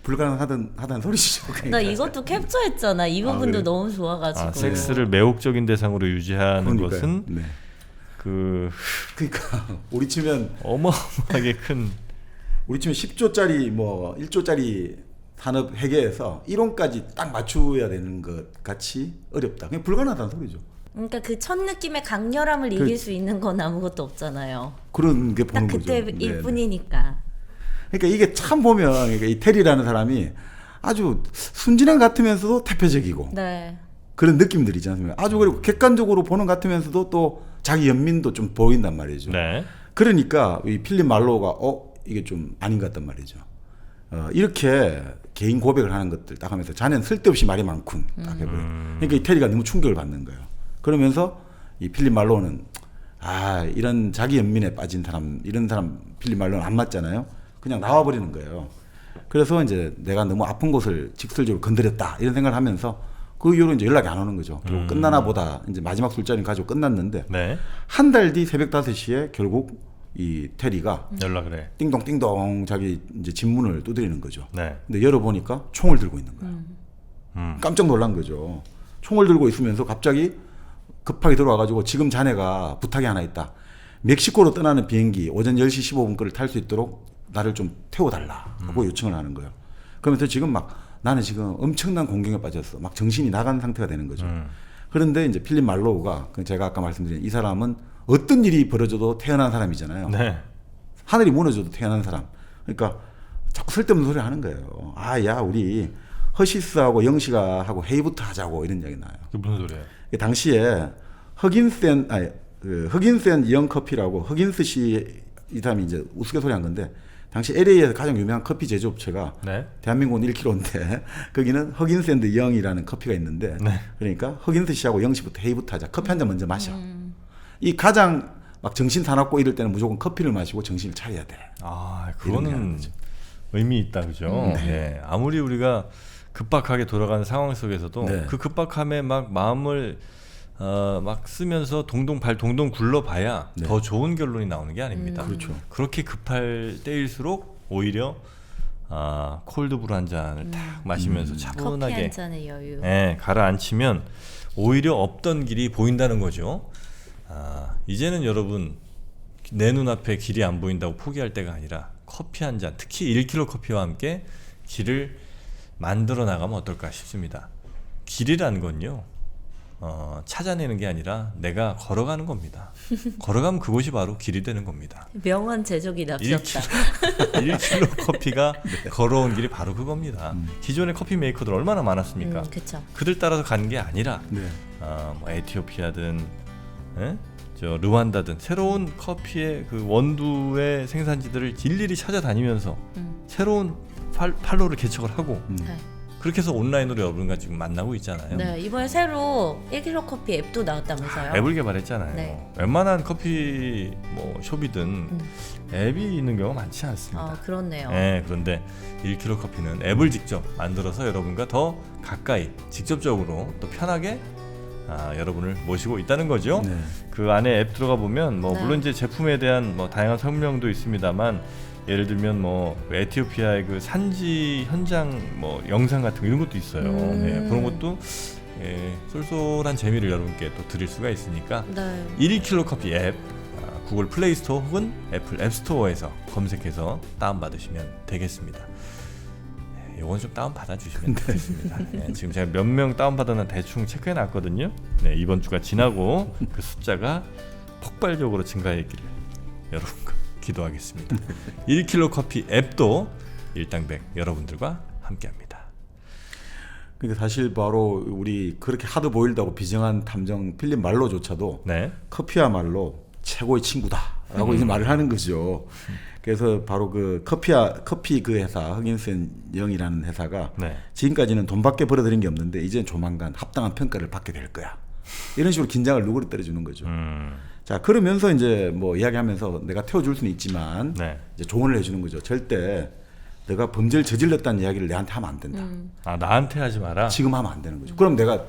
불가능하다는 소리시죠. 그러니까. 나 이것도 캡처했잖아. 이 부분도 그래? 너무 좋아가지고. 섹스를 매혹적인 대상으로 유지하는 그러니까요. 것은 그러니까 우리 치면 어마어마하게 큰 우리 치면 10조짜리 뭐 1조짜리 산업 회계에서 1원까지 딱 맞춰야 되는 것 같이 어렵다. 그냥 불가능하다는 소리죠. 그러니까 그 첫 느낌의 강렬함을 이길 수 있는 건 아무것도 없잖아요. 그런 게 딱 보는 거죠. 그때일 네. 뿐이니까. 그러니까 이게 참 보면 그러니까 이 테리라는 사람이 아주 순진한 것 같으면서도 대표적이고 네. 그런 느낌들이지 않습니까? 아주 그리고 객관적으로 보는 것 같으면서도 또 자기 연민도 좀 보인단 말이죠. 네. 그러니까 이 필립 말로우가 이게 좀 아닌 것 같단 말이죠. 이렇게 개인 고백을 하는 것들 딱 하면서 자네는 쓸데없이 말이 많군 딱 해버려요. 그러니까 이 테리가 너무 충격을 받는 거예요. 그러면서 이 필립 말로우는 이런 자기 연민에 빠진 사람, 이런 사람 필립 말로우는 안 맞잖아요. 그냥 나와버리는 거예요. 그래서 이제 내가 너무 아픈 곳을 직설적으로 건드렸다 이런 생각을 하면서 그 이후로 이제 연락이 안 오는 거죠. 그리고 끝나나 보다 이제 마지막 술자리는 가지고 끝났는데 네. 한 달 뒤 새벽 5시에 결국 이 테리가 연락을 해. 띵동띵동 자기 이제 집 문을 두드리는 거죠. 네. 근데 열어보니까 총을 들고 있는 거예요. 깜짝 놀란 거죠. 총을 들고 있으면서 갑자기 급하게 들어와가지고 지금 자네가 부탁이 하나 있다. 멕시코로 떠나는 비행기 오전 10시 15분 거를 탈 수 있도록 나를 좀 태워달라 하고 요청을 하는 거예요. 그러면서 지금 막 나는 지금 엄청난 공경에 빠졌어. 막 정신이 나간 상태가 되는 거죠. 그런데 이제 필립 말로우가 제가 아까 말씀드린 이 사람은 어떤 일이 벌어져도 태어난 사람이잖아요. 네. 하늘이 무너져도 태어난 사람. 그러니까 자꾸 쓸데없는 소리를 하는 거예요. 야 우리 허시스하고 영시가 하고 회의부터 하자고 이런 이야기 나요. 그게 무슨 소리예요? 당시에 허긴센 영 커피라고 허긴스 씨 이 사람이 이제 우스갯소리 한 건데 당시 LA에서 가장 유명한 커피 제조업체가 네. 대한민국은 1km인데 거기는 허긴스앤드 영이라는 커피가 있는데 네. 그러니까 허긴스 씨하고 영 씨부터 회의부터 하자. 커피 한 잔 먼저 마셔. 이 가장 막 정신 사납고 이럴 때는 무조건 커피를 마시고 정신을 차려야 돼. 그거는 이런 게 하는 의미 있다, 그죠? 네. 아무리 우리가 급박하게 돌아가는 상황 속에서도 네. 그 급박함에 막 마음을 막 쓰면서 발 동동 굴러봐야 네. 더 좋은 결론이 나오는 게 아닙니다. 그렇죠. 그렇게 급할 때일수록 오히려 콜드브루 한 잔을 딱 마시면서 커피 차분하게 한 잔의 여유. 가라앉히면 오히려 없던 길이 보인다는 거죠. 이제는 여러분 내 눈앞에 길이 안 보인다고 포기할 때가 아니라 커피 한 잔, 특히 1kg 커피와 함께 길을 만들어 나가면 어떨까 싶습니다. 길이란 건요 찾아내는 게 아니라 내가 걸어가는 겁니다. 걸어가면 그곳이 바로 길이 되는 겁니다. 명언 제조기 납셨다. 1kg 커피가 걸어온 길이 바로 그겁니다. 기존의 커피 메이커들 얼마나 많았습니까? 그렇죠. 그들 따라서 가는 게 아니라 네. 뭐 에티오피아든 저 르완다든 새로운 커피의 그 원두의 생산지들을 일일이 찾아다니면서 새로운 판로를 개척을 하고 네. 그렇게 해서 온라인으로 여러분과 지금 만나고 있잖아요. 네, 이번에 새로 1kg 커피 앱도 나왔다면서요. 앱을 개발했잖아요. 네. 웬만한 커피 뭐 숍이든 앱이 있는 경우가 많지 않습니다. 그렇네요. 네, 그런데 1kg 커피는 앱을 직접 만들어서 여러분과 더 가까이 직접적으로 또 편하게 여러분을 모시고 있다는 거죠. 네. 그 안에 앱 들어가 보면 뭐 네. 물론 이제 제품에 대한 뭐 다양한 설명도 있습니다만 예를 들면 뭐 에티오피아의 그 산지 현장 뭐 영상 같은 거 이런 것도 있어요. 네, 그런 것도 쏠쏠한 재미를 여러분께 또 드릴 수가 있으니까 네. 1kg 커피 앱 구글 플레이 스토어 혹은 애플 앱 스토어에서 검색해서 다운 받으시면 되겠습니다. 이건 좀 다운 받아 주시면 되겠습니다. 네, 지금 제가 몇 명 다운 받았나 대충 체크해 놨거든요. 네, 이번 주가 지나고 그 숫자가 폭발적으로 증가했기를 여러분과 기도하겠습니다. 1kg 커피 앱도 일당백 여러분들과 함께합니다. 그러니까 사실 바로 우리 그렇게 하드 보일드하고 비정한 탐정 필립 말로조차도 네, 커피야말로 최고의 친구다라고 이제 말을 하는 거죠. 그래서 바로 그 커피 그 회사 허긴센 영이라는 회사가 네. 지금까지는 돈밖에 벌어들인 게 없는데 이제는 조만간 합당한 평가를 받게 될 거야. 이런 식으로 긴장을 누구를 떨어주는 거죠. 자 그러면서 이제 뭐 이야기하면서 내가 태워줄 수는 있지만 네. 이제 조언을 해주는 거죠. 절대 내가 범죄를 저질렀다는 이야기를 내한테 하면 안 된다. 나한테 하지 마라. 지금 하면 안 되는 거죠. 그럼 내가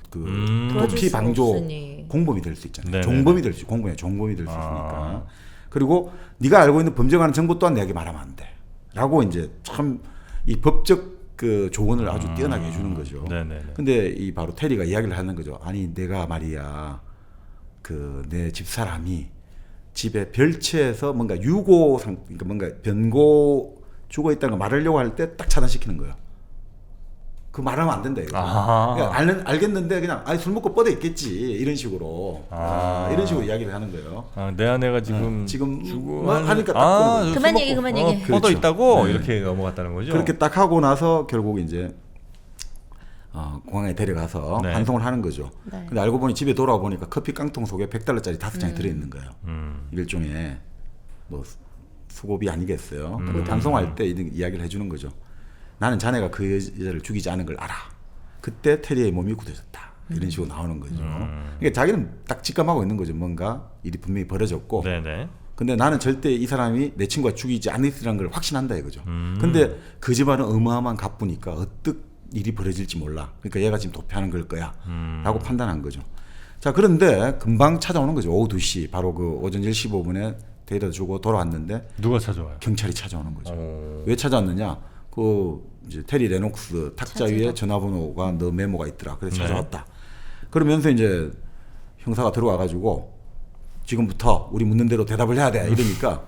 그 도와줄 도피 수가 방조 없으니. 공범이 될 수 있잖아요. 네네네. 종범이 될 수, 공범이 종범이 될 수 있으니까. 그리고 네가 알고 있는 범죄에 관한 정보 또한 내게 말하면 안 돼. 라고 이제 참 이 법적 그 조언을 아주 뛰어나게 해주는 거죠. 네네네. 근데 이 바로 테리가 이야기를 하는 거죠. 아니 내가 말이야 그 내 집사람이 집에 별채에서 뭔가 그러니까 뭔가 변고 죽어 있다는 걸 말하려고 할 때 딱 차단시키는 거예요. 그 말하면 안 된다 이거. 아하. 그러니까 알겠는데 그냥 아니 술 먹고 뻗어 있겠지 이런 식으로 이런 식으로 이야기를 하는 거예요. 내 아내가 지금 지금 주고 뭐 하니까 딱 보는 거죠. 그만 얘기, 그만 얘기. 뻗어 그렇죠. 있다고 네. 이렇게 넘어갔다는 거죠. 그렇게 딱 하고 나서 결국 이제 공항에 데려가서 네. 환송을 하는 거죠. 네. 근데 알고 보니 집에 돌아와 보니까 커피 깡통 속에 $100짜리 5장이 들어있는 거예요. 음. 일종의 뭐 수고비 아니겠어요. 그 반송할 때 이런 이야기를 해주는 거죠. 나는 자네가 그 여자를 죽이지 않은 걸 알아. 그때 테리의 몸이 굳어졌다. 이런 식으로 나오는 거죠. 그러니까 자기는 딱 직감하고 있는 거죠. 뭔가 일이 분명히 벌어졌고. 네네. 근데 나는 절대 이 사람이 내 친구가 죽이지 않았다는 걸 확신한다 이거죠. 근데 그 집안은 어마어마한 갑부니까 어떻게 일이 벌어질지 몰라. 그러니까 얘가 지금 도피하는 걸 거야. 라고 판단한 거죠. 자, 그런데 금방 찾아오는 거죠. 오후 2시. 바로 그 오전 10시 15분에 데려다 주고 돌아왔는데 누가 찾아와요? 경찰이 찾아오는 거죠. 오. 왜 찾아왔느냐? 그 이제 테리 레녹스 탁자 위에 찾으러. 전화번호가 너 메모가 있더라. 그래서 찾아왔다. 그러면서 이제 형사가 들어와 가지고 지금부터 우리 묻는 대로 대답을 해야 돼. 이러니까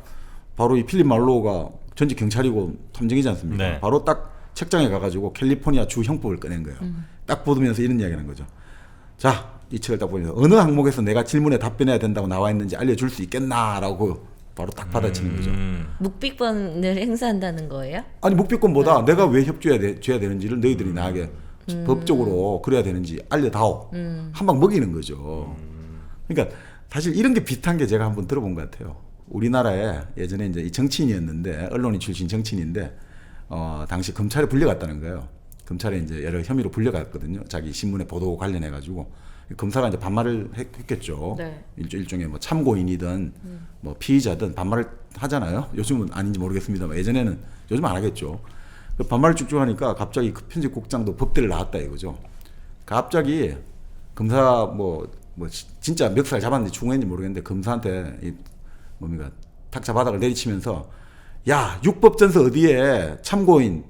바로 이 필립 말로우가 전직 경찰이고 탐정이지 않습니까? 네. 바로 딱 책장에 가가지고 캘리포니아 주 형법을 꺼낸 거예요. 딱 보면서 이런 이야기를 한 거죠. 자, 이 책을 딱 보면서 어느 항목에서 내가 질문에 답변해야 된다고 나와 있는지 알려줄 수 있겠나라고 바로 딱 받아치는 거죠. 묵비권을 행사한다는 거예요? 아니 묵비권보다 내가 왜 협조해야 줘야 되는지를 너희들이 나에게 법적으로 그래야 되는지 알려다오. 한 방 먹이는 거죠. 그러니까 사실 이런 게 비슷한 게 제가 한번 들어본 것 같아요. 우리나라에 예전에 이제 이 정치인이었는데 언론인 출신 정치인인데 당시 검찰에 불려갔다는 거예요. 검찰에 이제 여러 혐의로 불려갔거든요. 자기 신문의 보도 관련해 가지고 검사가 이제 반말을 했겠죠. 네. 일종의 뭐 참고인이든 뭐 피의자든 반말을 하잖아요. 요즘은 아닌지 모르겠습니다만 예전에는 요즘 안 하겠죠. 그 반말을 쭉쭉 하니까 갑자기 그 편집국장도 법대를 나왔다 이거죠. 갑자기 검사 뭐 진짜 멱살 잡았는지 중했는지 모르겠는데 검사한테 이 뭡니까 탁자 바닥을 내리치면서 야 육법전서 어디에 참고인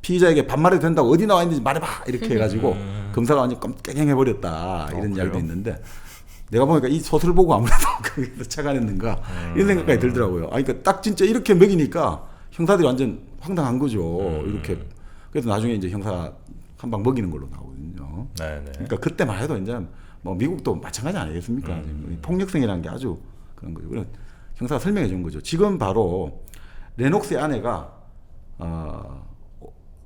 피의자에게 반말해도 된다고 어디 나와 있는지 말해봐 이렇게 해가지고 검사가 완전 깜깨갱해버렸다 이런 이야기도 있는데 내가 보니까 이 소설을 보고 아무래도 거기서 착안했는가 이런 생각까지 들더라고요. 아니 그러니까 딱 진짜 이렇게 먹이니까 형사들이 완전 황당한 거죠. 이렇게 그래서 나중에 이제 형사 한 방 먹이는 걸로 나오거든요. 네네. 그러니까 그때만 해도 이제 뭐 미국도 마찬가지 아니겠습니까? 폭력성이라는 게 아주 그런 거죠. 그래서 형사가 설명해 준 거죠. 지금 바로 레녹스의 아내가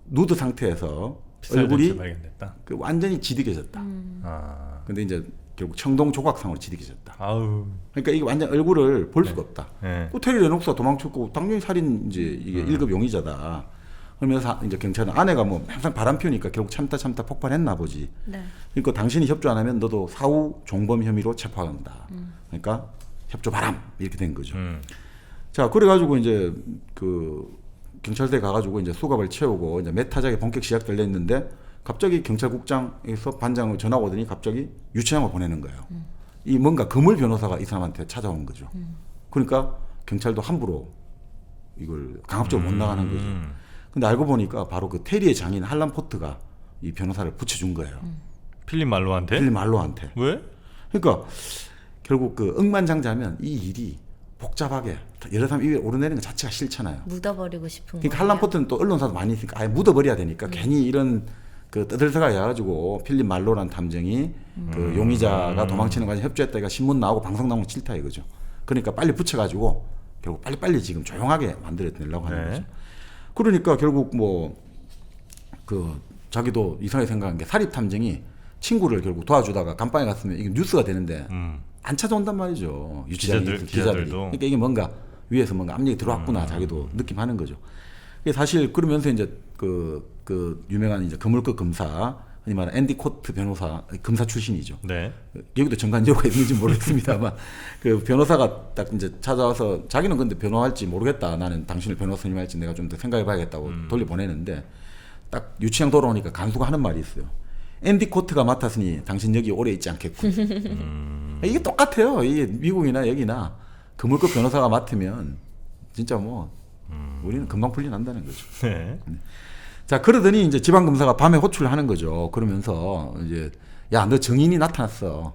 누드 상태에서 얼굴이 발견됐다. 그 완전히 지득해졌다. 아. 근데 이제 결국 청동 조각상으로 지득해졌다. 아우. 그러니까 이게 완전 얼굴을 볼 수가 없다. 네. 그 테리 레녹스가 도망쳤고 당연히 살인 이제 이게 1급 용의자다. 그러면서 이제 경찰은 아내가 뭐 항상 바람 피우니까 결국 참다 폭발했나 보지. 네. 그러니까 당신이 협조 안 하면 너도 사후 종범 혐의로 체포한다. 그러니까 협조 바람 이렇게 된 거죠. 자, 그래가지고 이제 그 경찰대 가가지고 이제 수갑을 채우고 이제 메타작이 본격 시작되려 했는데 갑자기 경찰국장에서 반장을 전화가 오더니 갑자기 유치장을 보내는 거예요. 이 뭔가 거물 변호사가 이 사람한테 찾아온 거죠. 그러니까 경찰도 함부로 이걸 강압적으로 못 나가는 거죠. 근데 알고 보니까 바로 그 테리의 장인 할란 포트가 이 변호사를 붙여준 거예요. 필립 말로한테? 필립 말로한테. 왜? 그러니까 결국 그 억만장자면 이 일이 복잡하게 여러 사람 입에 오르내리는 것 자체가 싫잖아요. 묻어버리고 싶은 그러니까 거예요. 할란 포트는 또 언론사도 많이 있으니까 아예 묻어버려야 되니까 괜히 이런 그 떠들썩하게 해가지고 필립 말로란 탐정이 그 용의자가 도망치는 과정에 협조했다가 신문 나오고 방송 나오는 거 싫다 이거죠. 그러니까 빨리 붙여가지고 결국 빨리빨리 지금 조용하게 만들어내려고 하는 네. 거죠. 그러니까 결국 뭐 그 자기도 이상하게 생각한 게 사립 탐정이 친구를 결국 도와주다가 감방에 갔으면 이게 뉴스가 되는데 안 찾아온단 말이죠. 유치장이 기자들이. 그러니까 이게 뭔가 위에서 뭔가 압력이 들어왔구나 자기도 느낌하는 거죠. 이게 사실 그러면서 이제 그 유명한 이제 거물급 검사 흔히 말하는 앤디 코트 변호사 검사 출신이죠. 네. 여기도 정관제호가 있는지 모르겠습니다만 그 변호사가 딱 이제 찾아와서 자기는 근데 변호할지 모르겠다. 나는 당신을 변호 선임할지 내가 좀 더 생각해봐야겠다고 돌려보내는데 딱 유치장 돌아오니까 간수가 하는 말이 있어요. 앤디 코트가 맡았으니 당신 여기 오래 있지 않겠군. 이게 똑같아요. 이게 미국이나 여기나 거물급 변호사가 맡으면 진짜 뭐 우리는 금방 풀려난다는 거죠. 네. 자, 그러더니 이제 지방검사가 밤에 호출을 하는 거죠. 그러면서 이제 야, 너 증인이 나타났어.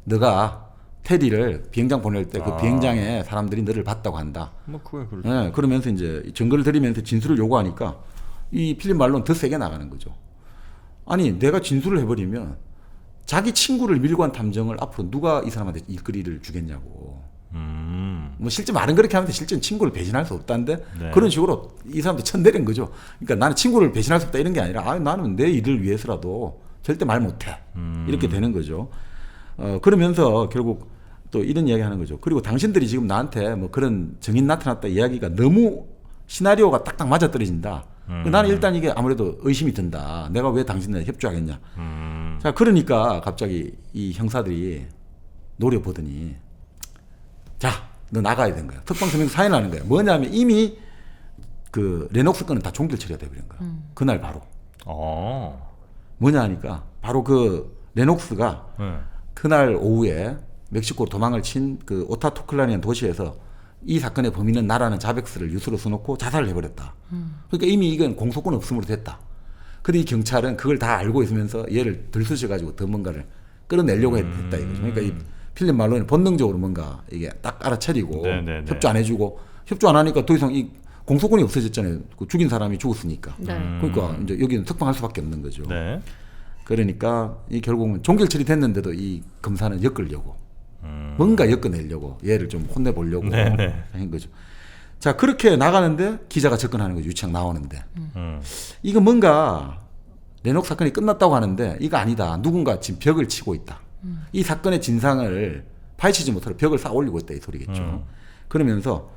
너가 테리를 비행장 보낼 때 그 비행장에 사람들이 너를 봤다고 한다. 뭐 그게 그렇죠. 네, 그러면서 이제 증거를 드리면서 진술을 요구하니까 이 필립 말로는 더 세게 나가는 거죠. 아니 내가 진술을 해버리면 자기 친구를 밀고 한 탐정을 앞으로 누가 이 사람한테 일거리를 주겠냐고. 뭐 실제 말은 그렇게 하는데 실제는 친구를 배신할 수 없다는데 네. 그런 식으로 이 사람도 천내린 거죠. 그러니까 나는 친구를 배신할 수 없다 이런 게 아니라 나는 내 일을 위해서라도 절대 말 못해 이렇게 되는 거죠. 그러면서 결국 또 이런 이야기 하는 거죠. 그리고 당신들이 지금 나한테 뭐 그런 증인 나타났다 이야기가 너무 시나리오가 딱딱 맞아떨어진다. 나는 일단 이게 아무래도 의심이 든다. 내가 왜 당신들한테 협조하겠냐. 자, 그러니까 갑자기 이 형사들이 노려보더니 자, 너 나가야 되는 거야. 특방서명 사인하는 거야. 뭐냐면 이미 그 레녹스 건은 다 종결 처리가 돼버린 거야. 그날 바로. 뭐냐 하니까 바로 그 레녹스가 그날 오후에 멕시코로 도망을 친 그 오타토클란이라는 도시에서 이 사건의 범인은 나라는 자백서를 유서로 써놓고 자살을 해버렸다. 그러니까 이미 이건 공소권 없음으로 됐다. 근데 이 경찰은 그걸 다 알고 있으면서 얘를 들쑤셔가지고 더 뭔가를 끌어내려고 했다 이거죠. 그러니까 이 필립 말로는 본능적으로 뭔가 이게 딱 알아차리고 네네네. 협조 안 해주고 협조 안 하니까 더 이상 이 공소권이 없어졌잖아요. 그 죽인 사람이 죽었으니까. 네. 그러니까 이제 여기는 석방할 수밖에 없는 거죠. 네. 그러니까 이 결국은 종결 처리됐는데도 이 검사는 엮으려고 뭔가 엮어내려고 얘를 좀 혼내보려고 네네. 한 거죠. 자 그렇게 나가는데 기자가 접근하는 거죠. 유치장 나오는데 이거 뭔가 레녹 사건이 끝났다고 하는데 이거 아니다. 누군가 지금 벽을 치고 있다. 이 사건의 진상을 파헤치지 못하고 벽을 쌓아 올리고 있다 이 소리겠죠. 그러면서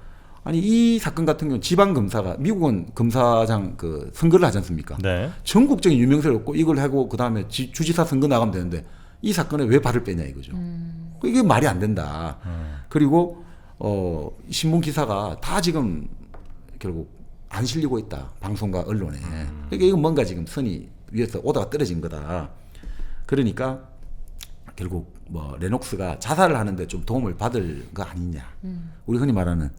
아니 이 사건 같은 경우는 지방 검사가 미국은 검사장 그 선거를 하지 않습니까? 네. 전국적인 유명세를 얻고 이걸 하고 그 다음에 주지사 선거 나가면 되는데 이 사건에 왜 발을 빼냐 이거죠. 이게 말이 안 된다. 그리고 신문 기사가 다 지금 결국 안 실리고 있다. 방송과 언론에. 그러니까 이건 뭔가 지금 선이 위에서 오다가 떨어진 거다. 그러니까 결국 뭐 레녹스가 자살을 하는데 좀 도움을 받을 거 아니냐. 우리 흔히 말하는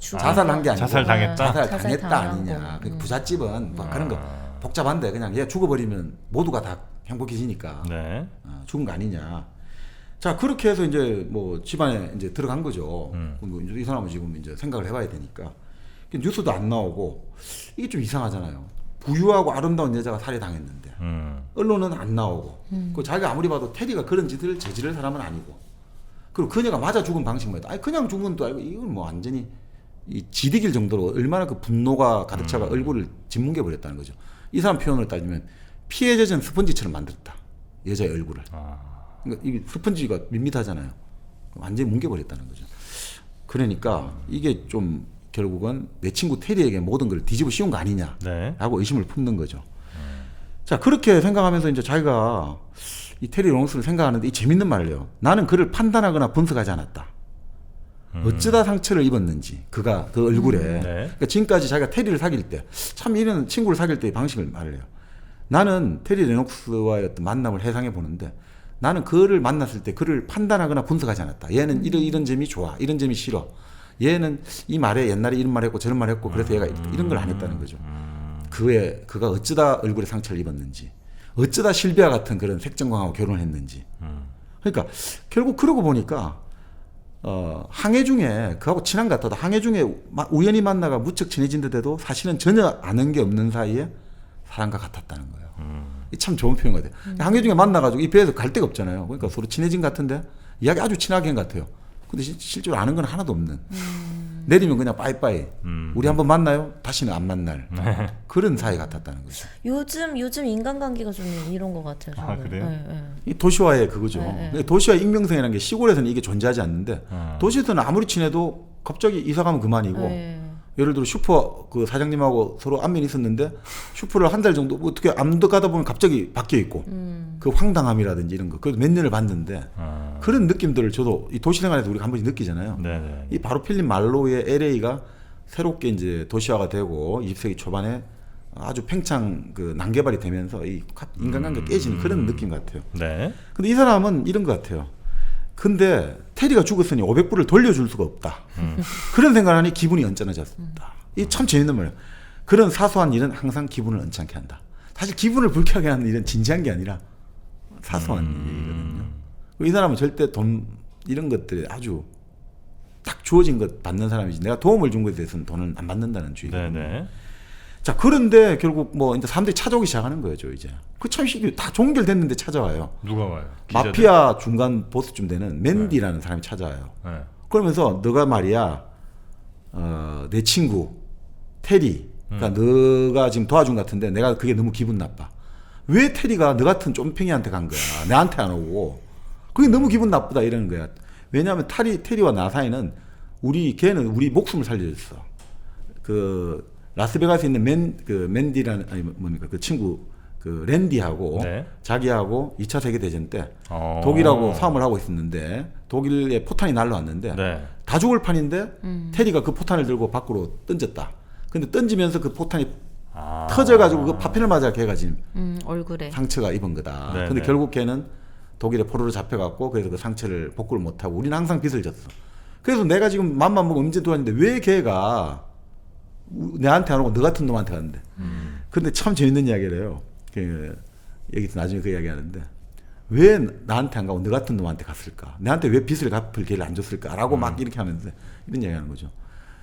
자살한 게 아니고 자살당했다? 자살당했다 자살당한 아니냐. 거. 부잣집은 뭐 그런 거 복잡한데 그냥 얘 죽어버리면 모두가 다 행복해지니까 네. 죽은 거 아니냐. 자 그렇게 해서 이제 뭐 집안에 이제 들어간 거죠. 뭐 이제 이 사람은 지금 이제 생각을 해봐야 되니까 뉴스도 안 나오고 이게 좀 이상하잖아요. 부유하고 아름다운 여자가 살해당했는데 언론은 안 나오고 그 자기가 아무리 봐도 테리가 그런 짓을 저지를 사람은 아니고 그리고 그녀가 맞아 죽은 방식만 해도 아니 그냥 죽은 것도 알고 이건 뭐 완전히 이 지리길 정도로 얼마나 그 분노가 가득 차가 얼굴을 짓뭉개 버렸다는 거죠. 이 사람 표현을 따지면 피해 젖은 스펀지처럼 만들었다. 여자의 얼굴을. 그러니까 이게 스펀지가 밋밋하잖아요. 완전히 뭉개버렸다는 거죠. 그러니까 이게 좀 결국은 내 친구 테리에게 모든 걸 뒤집어 씌운 거 아니냐라고 네. 의심을 품는 거죠. 자 그렇게 생각하면서 이제 자기가 이 테리 롱스를 생각하는데 이 재밌는 말을 해요. 나는 그를 판단하거나 분석하지 않았다. 어쩌다 상처를 입었는지 그가 그 얼굴에 네. 그러니까 지금까지 자기가 테리를 사귈 때 참 이런 친구를 사귈 때의 방식을 말해요. 나는 테리 레녹스와의 어떤 만남을 해상해 보는데 나는 그를 만났을 때 그를 판단하거나 분석하지 않았다. 얘는 이런 점이 좋아, 이런 점이 싫어. 얘는 이 말에 옛날에 이런 말 했고 저런 말 했고 그래서 얘가 이런 걸 안 했다는 거죠. 그가 어쩌다 얼굴에 상처를 입었는지, 어쩌다 실비아 같은 그런 색정광하고 결혼을 했는지. 그러니까 결국 그러고 보니까 항해 중에 그하고 친한 것 같아도 항해 중에 우연히 만나가 무척 친해진 듯해도 사실은 전혀 아는 게 없는 사이에 사람과 같았다는 거예요. 이게 참 좋은 표현 같아요. 항해 중에 만나가지고 이 배에서 갈 데가 없잖아요. 그러니까 서로 친해진 것 같은데 이야기 아주 친하게 한 것 같아요. 근데 실제로 아는 건 하나도 없는. 내리면 그냥 빠이빠이. 우리 한번 만나요? 다시는 안 만날. 그런 사이 같았다는 거죠. 요즘 인간관계가 좀 이런 것 같아요. 저는. 아, 그래요? 네, 네. 이 도시화의 그거죠. 네. 도시화의 익명성이라는 게 시골에서는 이게 존재하지 않는데 도시에서는 아무리 친해도 갑자기 이사 가면 그만이고 네. 예를 들어 슈퍼 그 사장님하고 서로 안면이 있었는데 슈퍼를 한 달 정도 어떻게 암도 가다 보면 갑자기 바뀌어 있고 그 황당함이라든지 이런 거 그래도 몇 년을 봤는데 그런 느낌들을 저도 이 도시 생활에서 우리가 한 번씩 느끼잖아요. 네네. 이 바로 필립 말로우의 LA가 새롭게 이제 도시화가 되고 20세기 초반에 아주 팽창 그 난개발이 되면서 이 인간관계가 깨지는 그런 느낌 같아요. 네. 근데 이 사람은 이런 것 같아요. 근데 테리가 죽었으니 500불을 돌려줄 수가 없다. 그런 생각을 하니 기분이 언짢아졌다. 이 참 재밌는 말이에요. 그런 사소한 일은 항상 기분을 언짢게 한다. 사실 기분을 불쾌하게 하는 일은 진지한 게 아니라 사소한 일이거든요. 이 사람은 절대 돈 이런 것들이 아주 딱 주어진 것 받는 사람이지 내가 도움을 준 것에 대해서는 돈을 안 받는다는 주의거든요. 네네. 자, 그런데 결국 뭐 이제 사람들이 찾아오기 시작하는 거죠, 이제. 그 참 다 종결됐는데 찾아와요. 누가 와요? 기자들? 마피아 중간 보스쯤 되는 맨디라는 사람이 찾아와요. 네. 그러면서 너가 말이야, 내 친구 테리, 그러니까 너가 지금 도와준 것 같은데 내가 그게 너무 기분 나빠. 왜 테리가 너 같은 쫌팽이한테 간 거야? 내한테 안 오고. 그게 너무 기분 나쁘다 이러는 거야. 왜냐하면 테리와 나 사이는 걔는 우리 목숨을 살려줬어. 그 라스베가스에 있는 맨디라는 아니 뭡니까 그 친구 그 랜디하고 네. 자기하고 2차 세계 대전 때 어. 독일하고 싸움을 하고 있었는데 독일에 포탄이 날라왔는데 네. 다 죽을 판인데 테리가 그 포탄을 들고 밖으로 던졌다. 근데 던지면서 그 포탄이 터져가지고 그 파편을 맞아 걔가 지금 얼굴에 상처가 입은 거다. 네, 근데 네. 결국 걔는 독일의 포로로 잡혀갖고 그래서 그 상처를 복구를 못하고 우리는 항상 빚을 졌어. 그래서 내가 지금 맘만 먹으면 언제 도왔는데 왜 걔가 내한테 안 오고 너 같은 놈한테 갔는데. 근데 참 재밌는 이야기래요. 여기서 나중에 그 이야기 하는데 왜 나한테 안 가고 너 같은 놈한테 갔을까? 내한테 왜 빚을 갚을 기회를 안 줬을까? 라고 막 이렇게 하면서 이런 이야기 하는 거죠.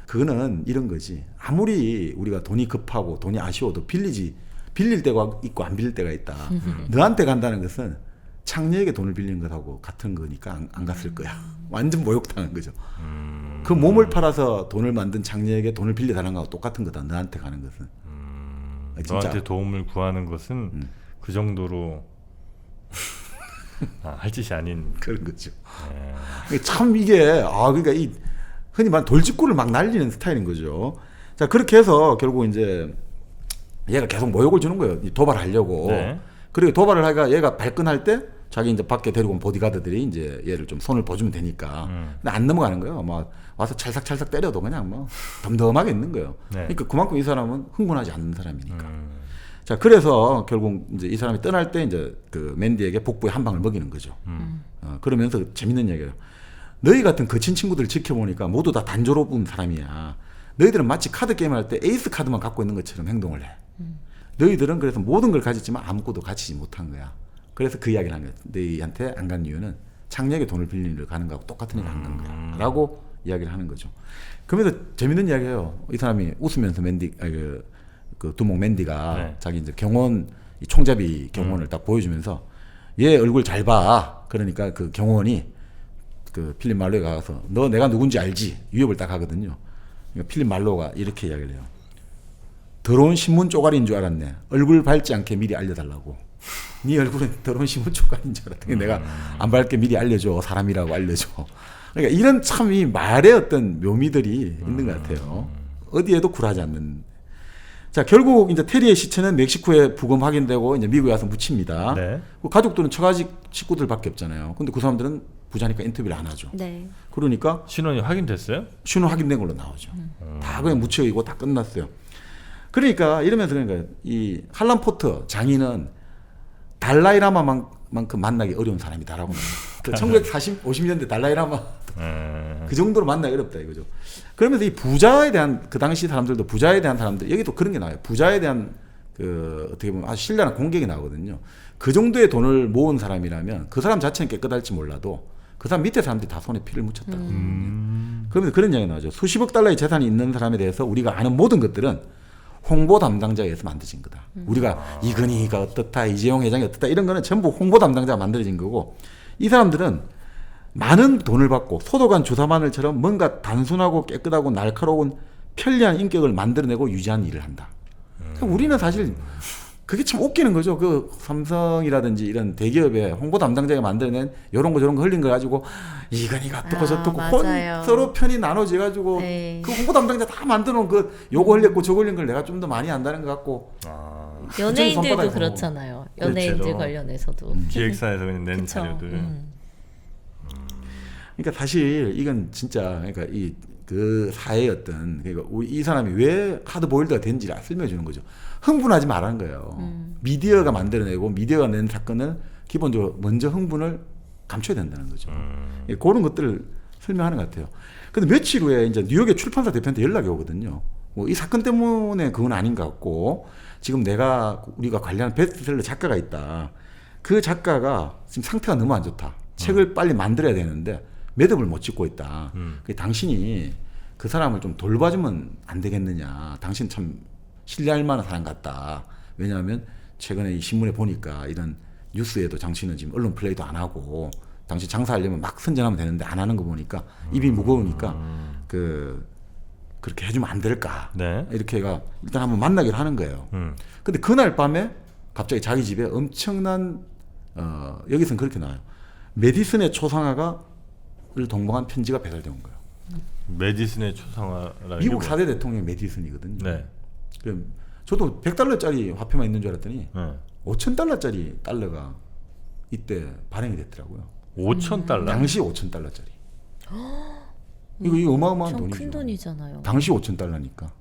그거는 이런 거지. 아무리 우리가 돈이 급하고 돈이 아쉬워도 빌릴 때가 있고 안 빌릴 때가 있다. 너한테 간다는 것은 창녀에게 돈을 빌리는 것하고 같은 거니까 안 갔을 거야. 완전 모욕당한 거죠. 그 몸을 팔아서 돈을 만든 창녀에게 돈을 빌려달라는 거하고 똑같은 거다. 너한테 가는 것은. 진짜. 너한테 도움을 구하는 것은 그 정도로 할 짓이 아닌 그런 거죠. 참 이게 그러니까 이 흔히 말하는 돌직구를 막 날리는 스타일인 거죠. 자, 그렇게 해서 결국 이제 얘가 계속 모욕을 주는 거예요. 도발하려고. 네. 그리고 도발을 하니까 얘가 발끈할 때 자기 이제 밖에 데리고 온 보디가드들이 이제 얘를 좀 손을 보주면 되니까. 근데 안 넘어가는 거예요. 막 와서 찰싹찰싹 때려도 그냥 뭐 덤덤하게 있는 거예요. 네. 그러니까 그만큼 이 사람은 흥분하지 않는 사람이니까. 자, 그래서 결국 이제 이 사람이 떠날 때 이제 그 맨디에게 복부에 한 방을 먹이는 거죠. 그러면서 재밌는 얘기예요. 너희 같은 거친 친구들 지켜보니까 모두 다 단조로운 사람이야. 너희들은 마치 카드 게임을 할 때 에이스 카드만 갖고 있는 것처럼 행동을 해. 너희들은 그래서 모든 걸 가졌지만 아무것도 가지지 못한 거야. 그래서 그 이야기를 한 거야. 너희한테 안 간 이유는 창녀에게 돈을 빌리러 가는 거하고 똑같으니까 안 간 거야. 라고 이야기를 하는 거죠. 그러면서 재밌는 이야기예요. 이 사람이 웃으면서 그 두목 맨디가 네. 자기 이제 경원 이 총잡이 경원을 딱 보여주면서 얘 얼굴 잘 봐. 그러니까 그 경원이 그 필립 말로에 가서 너 내가 누군지 알지? 위협을 딱 하거든요. 그러니까 필립 말로가 이렇게 이야기를 해요. 더러운 신문 쪼가리인 줄 알았네. 얼굴 밟지 않게 미리 알려달라고. 네 얼굴은 더러운 신문 쪼가리인 줄 알았더니 내가 안 밟게 미리 알려줘. 사람이라고 알려줘. 그러니까 이런 참 이 말의 어떤 묘미들이 있는 것 같아요. 어디에도 굴하지 않는. 자, 결국 이제 테리의 시체는 멕시코에 부검 확인되고 이제 미국에 와서 묻힙니다. 네. 그 가족들은 처가직 식구들밖에 없잖아요. 근데 그 사람들은 부자니까 인터뷰를 안 하죠. 네. 그러니까 신원이 확인됐어요? 신원 확인된 걸로 나오죠. 다 그냥 묻혀이고 다 끝났어요. 그러니까 이러면서 그러니까 이 할람 포터 장인은 달라이라마만큼 만나기 어려운 사람이다라고. 1950년대 달라이라마 그 정도로 만나기 어렵다 이거죠. 그러면서 이 부자에 대한 그 당시 사람들도 부자에 대한 사람들 여기도 그런 게 나와요. 부자에 대한 그 어떻게 보면 아주 신랄한 공격이 나오거든요. 그 정도의 돈을 모은 사람이라면 그 사람 자체는 깨끗할지 몰라도 그 사람 밑에 사람들이 다 손에 피를 묻혔다고. 그러면서 그런 이야기가 나오죠. 수십억 달러의 재산이 있는 사람에 대해서 우리가 아는 모든 것들은 홍보 담당자에 의해서 만들어진 거다. 우리가 이건희가 어떻다, 이재용 회장이 어떻다 이런 거는 전부 홍보 담당자가 만들어진 거고 이 사람들은 많은 돈을 받고 소독한 주사마늘처럼 뭔가 단순하고 깨끗하고 날카로운 편리한 인격을 만들어내고 유지하는 일을 한다. 우리는 사실 그게 참 웃기는 거죠. 그 삼성이라든지 이런 대기업의 홍보 담당자가 만들어낸 이런 거 저런 거 흘린 거 가지고 이건희가 어떻고 저떻고 맞아요. 서로 편이 나눠져 가지고 네. 그 홍보 담당자 다 만들어놓은 그 요거 흘렸고 저거 흘린 걸 내가 좀 더 많이 안다는 것 같고 연예인들도 손바닥으로. 그렇잖아요. 연예인들 그렇죠. 관련해서도. 기획사에서 그냥 낸 그쵸. 자료들. 그러니까 사실 이건 진짜 그러니까 이 그 사회의 어떤 그러니까 이 사람이 왜 하드 보일드가 된지를 설명해 주는 거죠. 흥분하지 말라는 거예요. 미디어가 만들어내고 미디어가 낸 사건을 기본적으로 먼저 흥분을 감춰야 된다는 거죠. 그런 것들을 설명하는 것 같아요. 근데 며칠 후에 이제 뉴욕의 출판사 대표한테 연락이 오거든요. 뭐 이 사건 때문에 그건 아닌 것 같고 지금 우리가 관리하는 베스트셀러 작가가 있다. 그 작가가 지금 상태가 너무 안 좋다. 책을 빨리 만들어야 되는데 매듭을 못 짓고 있다. 당신이 그 사람을 좀 돌봐주면 안 되겠느냐. 당신 참 신뢰할 만한 사람 같다. 왜냐하면 최근에 이 신문에 보니까 이런 뉴스에도 당신은 지금 언론 플레이도 안 하고 당신 장사하려면 막 선전하면 되는데 안 하는 거 보니까 입이 무거우니까 그렇게 해주면 안 될까. 네. 이렇게가 일단 한번 만나기로 하는 거예요. 근데 그날 밤에 갑자기 자기 집에 엄청난 여기서는 그렇게 나와요. 메디슨의 초상화를 동봉한 편지가 배달된 거예요. 메디슨의 초상화라는 미국 게 4대 대통령이 메디슨이거든요. 네. 저도 100달러짜리 화폐만 있는 줄 알았더니 네. 5,000달러짜리 달러가 이때 발행이 됐더라고요. 5,000달러. 당시 5,000달러짜리. 이거 어마어마한 엄청 돈이죠. 큰 돈이잖아요. 당시 5,000달러니까.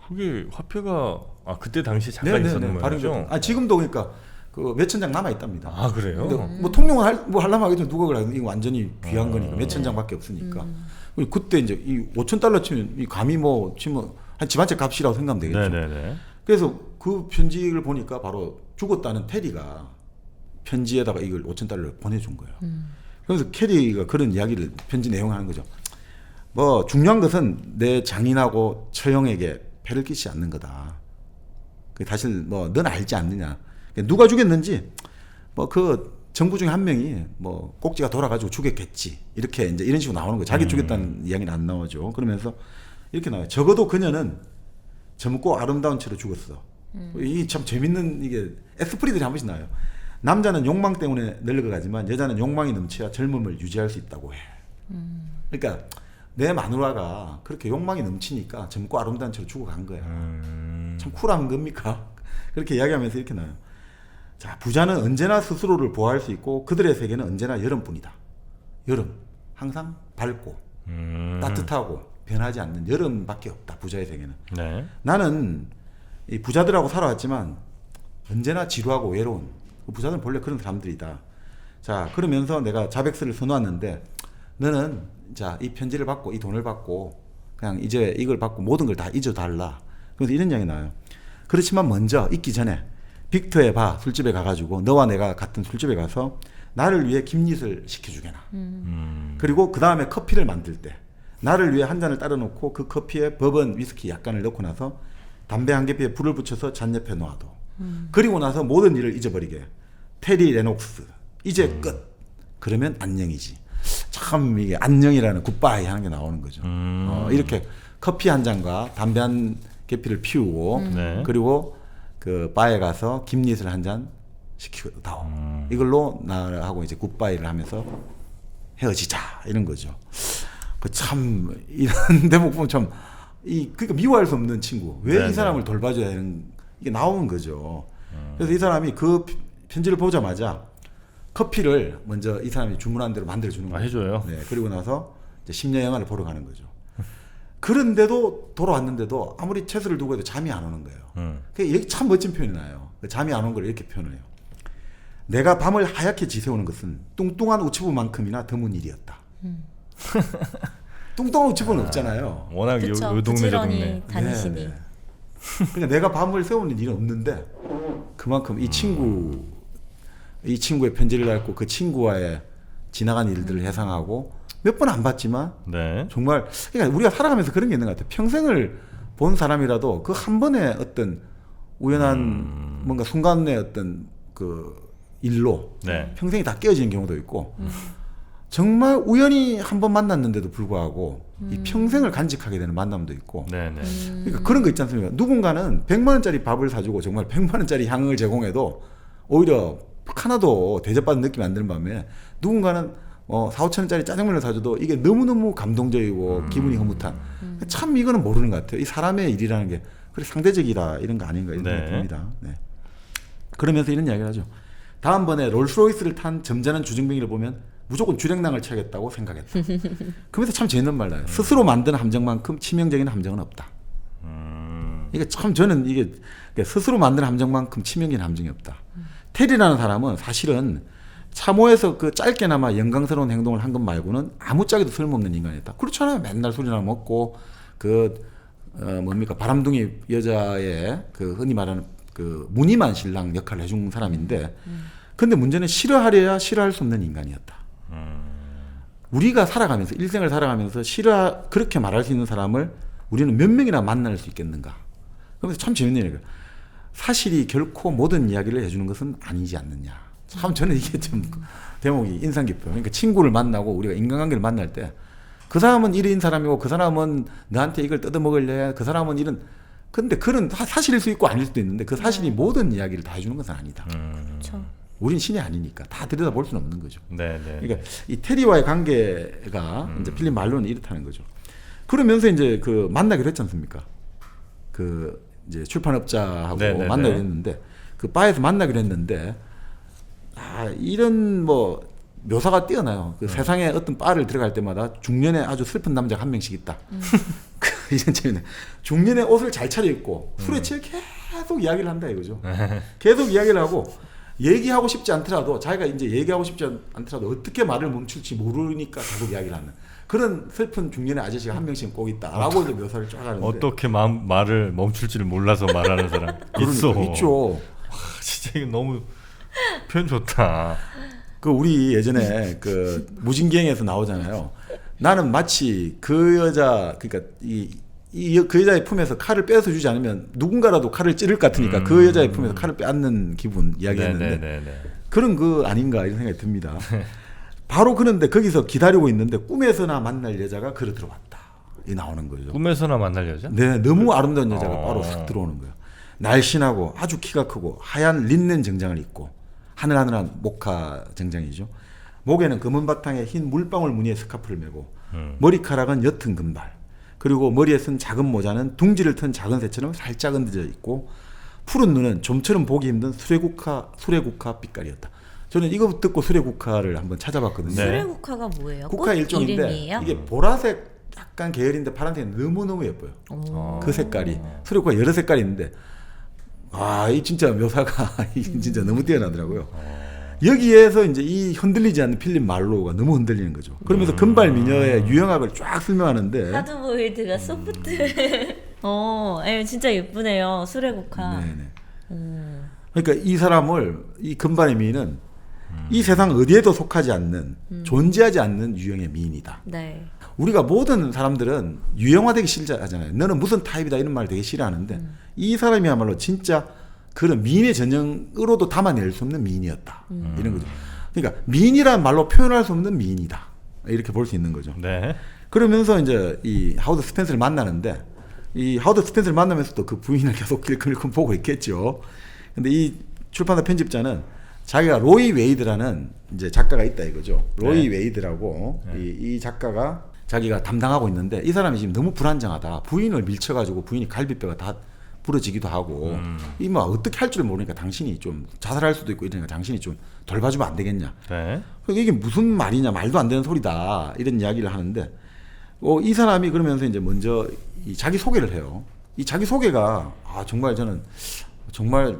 그게 화폐가 그때 당시에 잠깐 있었는 거죠? 지금도 그러니까 그 몇천 장 남아 있답니다. 아, 그래요? 근데 뭐 통용을 하려면 하겠지만 누가 그래? 이거 완전히 귀한 거니까 몇천 장밖에 없으니까. 그리고 그때 이제 이 5,000달러 치면 이 감이 뭐 치면 한 집 한 채 값이라고 생각하면 되겠죠. 네네네. 그래서 그 편지를 보니까 바로 죽었다는 테리가 편지에다가 이걸 5,000달러를 보내준 거예요. 그래서 캐리가 그런 이야기를 편지 내용을 하는 거죠. 뭐 중요한 것은 내 장인하고 처형에게 패를 끼치지 않는 거다. 사실 뭐 넌 알지 않느냐. 누가 죽였는지 뭐 그 정부 중에 한 명이 뭐 꼭지가 돌아가지고 죽였겠지. 이렇게 이제 이런 식으로 나오는 거예요. 자기 죽였다는 이야기는 안 나오죠. 그러면서 이렇게 나와요. 적어도 그녀는 젊고 아름다운 채로 죽었어. 이 참 재밌는 이게 에스프리들이 한 번씩 나와요. 남자는 욕망 때문에 늙어가지만 여자는 욕망이 넘쳐야 젊음을 유지할 수 있다고 해. 그러니까 내 마누라가 그렇게 욕망이 넘치니까 젊고 아름다운 채로 죽어간 거야. 참 쿨한 겁니까? 그렇게 이야기하면서 이렇게 나와요. 자, 부자는 언제나 스스로를 보호할 수 있고 그들의 세계는 언제나 여름뿐이다. 여름. 항상 밝고 따뜻하고 변하지 않는 여름밖에 없다. 부자의 세계는. 네. 나는 이 부자들하고 살아왔지만 언제나 지루하고 외로운 부자들은 본래 그런 사람들이다. 자, 그러면서 내가 자백서를 써놨는데 너는 자, 이 편지를 받고 이 돈을 받고 그냥 이제 이걸 받고 모든 걸 다 잊어달라. 그래서 이런 이야기 나와요. 그렇지만 먼저 잊기 전에 빅터의 바 술집에 가가지고 너와 내가 같은 술집에 가서 나를 위해 김릿을 시켜주게나. 그리고 그 다음에 커피를 만들 때 나를 위해 한 잔을 따라 놓고 그 커피에 버번 위스키 약간을 넣고 나서 담배 한 개피에 불을 붙여서 잔 옆에 놓아도. 그리고 나서 모든 일을 잊어버리게. 테리 레녹스. 이제 끝. 그러면 안녕이지. 참 이게 안녕이라는 굿바이 하는 게 나오는 거죠. 이렇게 커피 한 잔과 담배 한 개피를 피우고 네. 그리고 그 바에 가서 김릿을 한 잔 시키고 나오. 이걸로 나하고 이제 굿바이를 하면서 헤어지자 이런 거죠. 그 참 이런 대목 보면 참 그러니까 미워할 수 없는 친구. 왜 네네. 이 사람을 돌봐줘야 하는 이게 나오는 거죠. 그래서 이 사람이 그 편지를 보자마자 커피를 먼저 이 사람이 주문한 대로 만들어 주는 거예요. 해줘요. 네, 그리고 나서 이제 심야 영화를 보러 가는 거죠. 그런데도 돌아왔는데도 아무리 채소를 두고 해도 잠이 안 오는 거예요. 그게 참 멋진 표현이 나요. 잠이 안 오는 걸 이렇게 표현을 해요. 내가 밤을 하얗게 지새우는 것은 뚱뚱한 우체부만큼이나 드문 일이었다. 뚱뚱한 우체부는 없잖아요. 워낙 그쵸, 요 동네 저 부지런히 동네. 다니시니. 네, 네. 그러니까 내가 밤을 새우는 일은 없는데 그만큼 이 친구의 편지를 읽고 그 친구와의 지나간 일들을 회상하고 몇 번 안 봤지만 네. 정말 그러니까 우리가 살아가면서 그런 게 있는 것 같아요. 평생을 본 사람이라도 그 한 번의 어떤 우연한 뭔가 순간의 어떤 그 일로 네. 평생이 다 깨어지는 경우도 있고 정말 우연히 한 번 만났는데도 불구하고 이 평생을 간직하게 되는 만남도 있고 네네. 그러니까 그런 거 있지 않습니까? 누군가는 100만 원짜리 밥을 사주고 정말 100만 원짜리 향을 제공해도 오히려 하나도 대접받는 느낌이 안 드는 반면에 누군가는 4, 5천 원짜리 짜장면을 사줘도 이게 너무너무 감동적이고 기분이 흐뭇한 참 이거는 모르는 것 같아요. 이 사람의 일이라는 게 그래 상대적이다 이런 거 아닌가 이런 생각이 듭니다. 네. 그러면서 이런 이야기를 하죠. 다음번에 롤스로이스를 탄 점잖은 주정뱅이를 보면 무조건 주랭랑을 쳐야겠다고 생각했다. 그러면서 참 재밌는 말 나요. 스스로 만든 함정만큼 치명적인 함정은 없다. 이게 참 저는 이게 스스로 만든 함정만큼 치명적인 함정이 없다. 테리라는 사람은 사실은 참호에서 그 짧게나마 영광스러운 행동을 한 것 말고는 아무짝에도 쓸모없는 인간이었다. 그렇잖아요. 맨날 술이나 먹고 뭡니까 바람둥이 여자의 그 흔히 말하는 그 무늬만 신랑 역할을 해준 사람인데, 근데 문제는 싫어하려야 싫어할 수 없는 인간이었다. 우리가 살아가면서 일생을 살아가면서 그렇게 말할 수 있는 사람을 우리는 몇 명이나 만날 수 있겠는가? 그러면서 참 재밌는 얘기가 사실이 결코 모든 이야기를 해주는 것은 아니지 않느냐. 참 저는 이게 좀 대목이 인상 깊어요. 그러니까 친구를 만나고 우리가 인간관계를 만날 때 그 사람은 이런 사람이고 그 사람은 너한테 이걸 뜯어먹을래. 그 사람은 이런 근데 그런 사실일 수 있고 아닐 수도 있는데 그 사실이 모든 이야기를 다 해주는 것은 아니다. 그렇죠. 우린 신이 아니니까 다 들여다볼 수는 없는 거죠. 네, 네. 그러니까 이 테리와의 관계가 이제 필립 말로는 이렇다는 거죠. 그러면서 이제 그 만나기로 했지 않습니까? 그 이제 출판업자하고 네, 네, 만나기로 네. 했는데 그 바에서 만나기로 했는데 이런 뭐 묘사가 뛰어나요. 그 세상에 어떤 바를 들어갈 때마다 중년에 아주 슬픈 남자가 한 명씩 있다. 이런 재미네. 중년에 옷을 잘 차려입고 술에 취해 계속 이야기를 한다 이거죠. 계속 이야기를 하고 얘기하고 싶지 않더라도 자기가 이제 얘기하고 싶지 않더라도 어떻게 말을 멈출지 모르니까 계속 이야기를 하는 그런 슬픈 중년의 아저씨가 한 명씩 꼭 있다라고 이제 묘사를 쫙 하는데 어떻게 말을 멈출지를 몰라서 말하는 사람 있어. 그러니까 있죠. 진짜 이거 너무 표현 좋다. 그 우리 예전에 그 무진경에서 나오잖아요. 나는 마치 그 여자 그러니까 그 여자의 품에서 칼을 빼서 주지 않으면 누군가라도 칼을 찌를 것 같으니까 그 여자의 품에서 칼을 빼앗는 기분 이야기했는데 네네네. 그런 거 아닌가 이런 생각이 듭니다. 바로 그런데 거기서 기다리고 있는데 꿈에서나 만날 여자가 걸어 들어왔다. 이 나오는 거죠. 꿈에서나 만날 여자? 네, 너무 아름다운 여자가 바로 싹 들어오는 거예요. 날씬하고 아주 키가 크고 하얀 린넨 정장을 입고 하늘하늘한 모카 정장이죠. 목에는 검은 바탕에 흰 물방울 무늬의 스카프를 메고 머리카락은 옅은 금발 그리고 머리에 쓴 작은 모자는 둥지를 튼 작은 새처럼 살짝 얹어져 있고 푸른 눈은 좀처럼 보기 힘든 수레국화 빛깔이었다. 저는 이거 듣고 수레국화를 한번 찾아봤거든요. 네. 수레국화가 뭐예요? 국화 꽃 일종인데 이름이에요? 이게 보라색 약간 계열인데 파란색이 너무너무 예뻐요. 그 색깔이 수레국화 여러 색깔이 있는데 이 진짜 묘사가 진짜 너무 뛰어나더라고요. 여기에서 이제 이 흔들리지 않는 필립 말로우가 너무 흔들리는 거죠. 그러면서 금발 미녀의 유형학을 쫙 설명하는데 하드보일드가 소프트. 진짜 예쁘네요. 수레국화. 네네. 그러니까 이 사람을 이 금발의 미인은 이 세상 어디에도 속하지 않는 존재하지 않는 유형의 미인이다. 네. 우리가 모든 사람들은 유형화되기 싫어하잖아요. 너는 무슨 타입이다 이런 말 되게 싫어하는데 이 사람이야말로 진짜 그런 미인의 전형으로도 담아낼 수 없는 미인이었다. 이런 거죠. 그러니까 미인이라는 말로 표현할 수 없는 미인이다. 이렇게 볼 수 있는 거죠. 네. 그러면서 이제 이 하워드 스펜서를 만나는데 이 하워드 스펜서를 만나면서도 그 부인을 계속 길끌끌 보고 있겠죠. 근데 이 출판사 편집자는 자기가 로이 웨이드라는 이제 작가가 있다 이거죠. 로이 웨이드라고 이 작가가 자기가 담당하고 있는데 이 사람이 지금 너무 불안정하다. 부인을 밀쳐가지고 부인이 갈비뼈가 다 부러지기도 하고 이 뭐 어떻게 할 줄 모르니까 당신이 좀 자살할 수도 있고 이러니까 당신이 좀 돌봐주면 안 되겠냐. 네. 그러니까 이게 무슨 말이냐 말도 안 되는 소리다 이런 이야기를 하는데 이 사람이 그러면서 이제 먼저 이 자기 소개를 해요. 이 자기 소개가 정말 저는 정말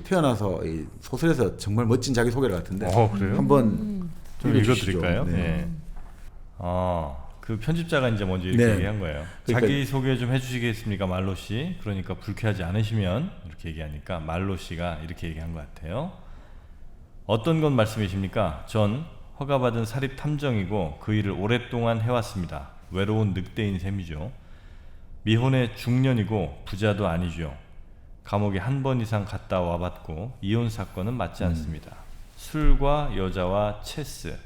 태어나서 이 소설에서 정말 멋진 자기 소개를 같은데 그래요? 한번 좀 읽어주시죠. 읽어드릴까요? 네. 네. 그 편집자가 이제 먼저 이렇게 네. 얘기한 거예요. 그러니까 자기 소개 좀 해주시겠습니까, 말로 씨? 그러니까 불쾌하지 않으시면 이렇게 얘기하니까 말로 씨가 이렇게 얘기한 것 같아요. 어떤 건 말씀이십니까? 전 허가받은 사립 탐정이고 그 일을 오랫동안 해왔습니다. 외로운 늑대인 셈이죠. 미혼의 중년이고 부자도 아니죠. 감옥에 한 번 이상 갔다 와봤고 이혼 사건은 맞지 않습니다. 술과 여자와 체스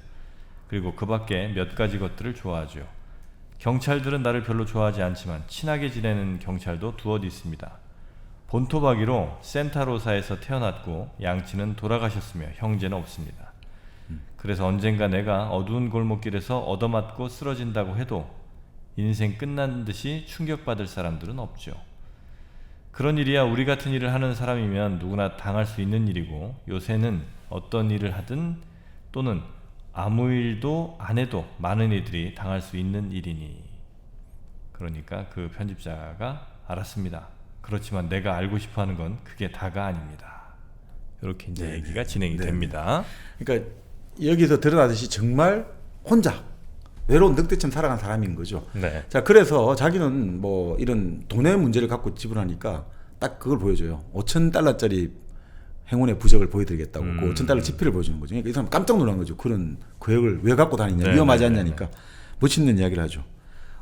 그리고 그 밖에 몇 가지 것들을 좋아하죠. 경찰들은 나를 별로 좋아하지 않지만 친하게 지내는 경찰도 두엇 있습니다. 본토박이로 센타로사에서 태어났고 양치는 돌아가셨으며 형제는 없습니다. 그래서 언젠가 내가 어두운 골목길에서 얻어맞고 쓰러진다고 해도 인생 끝난 듯이 충격받을 사람들은 없죠. 그런 일이야 우리 같은 일을 하는 사람이면 누구나 당할 수 있는 일이고 요새는 어떤 일을 하든 또는 아무 일도 안 해도 많은 이들이 당할 수 있는 일이니. 그러니까 그 편집자가 알았습니다. 그렇지만 내가 알고 싶어하는 건 그게 다가 아닙니다. 이렇게 이제 얘기가 진행이 됩니다. 그러니까 여기서 드러나듯이 정말 혼자 외로운 늑대처럼 살아간 사람인 거죠. 네. 자, 그래서 자기는 뭐 이런 돈의 문제를 갖고 지불하니까 딱 그걸 보여줘요. $5,000짜리 행운의 부적을 보여드리겠다고 그 $5,000 지폐를 보여주는 거죠. 그러니까 이 사람 깜짝 놀란 거죠. 그런 구획을 왜 갖고 다니냐, 위험하지 않냐니까 멋있는 이야기를 하죠.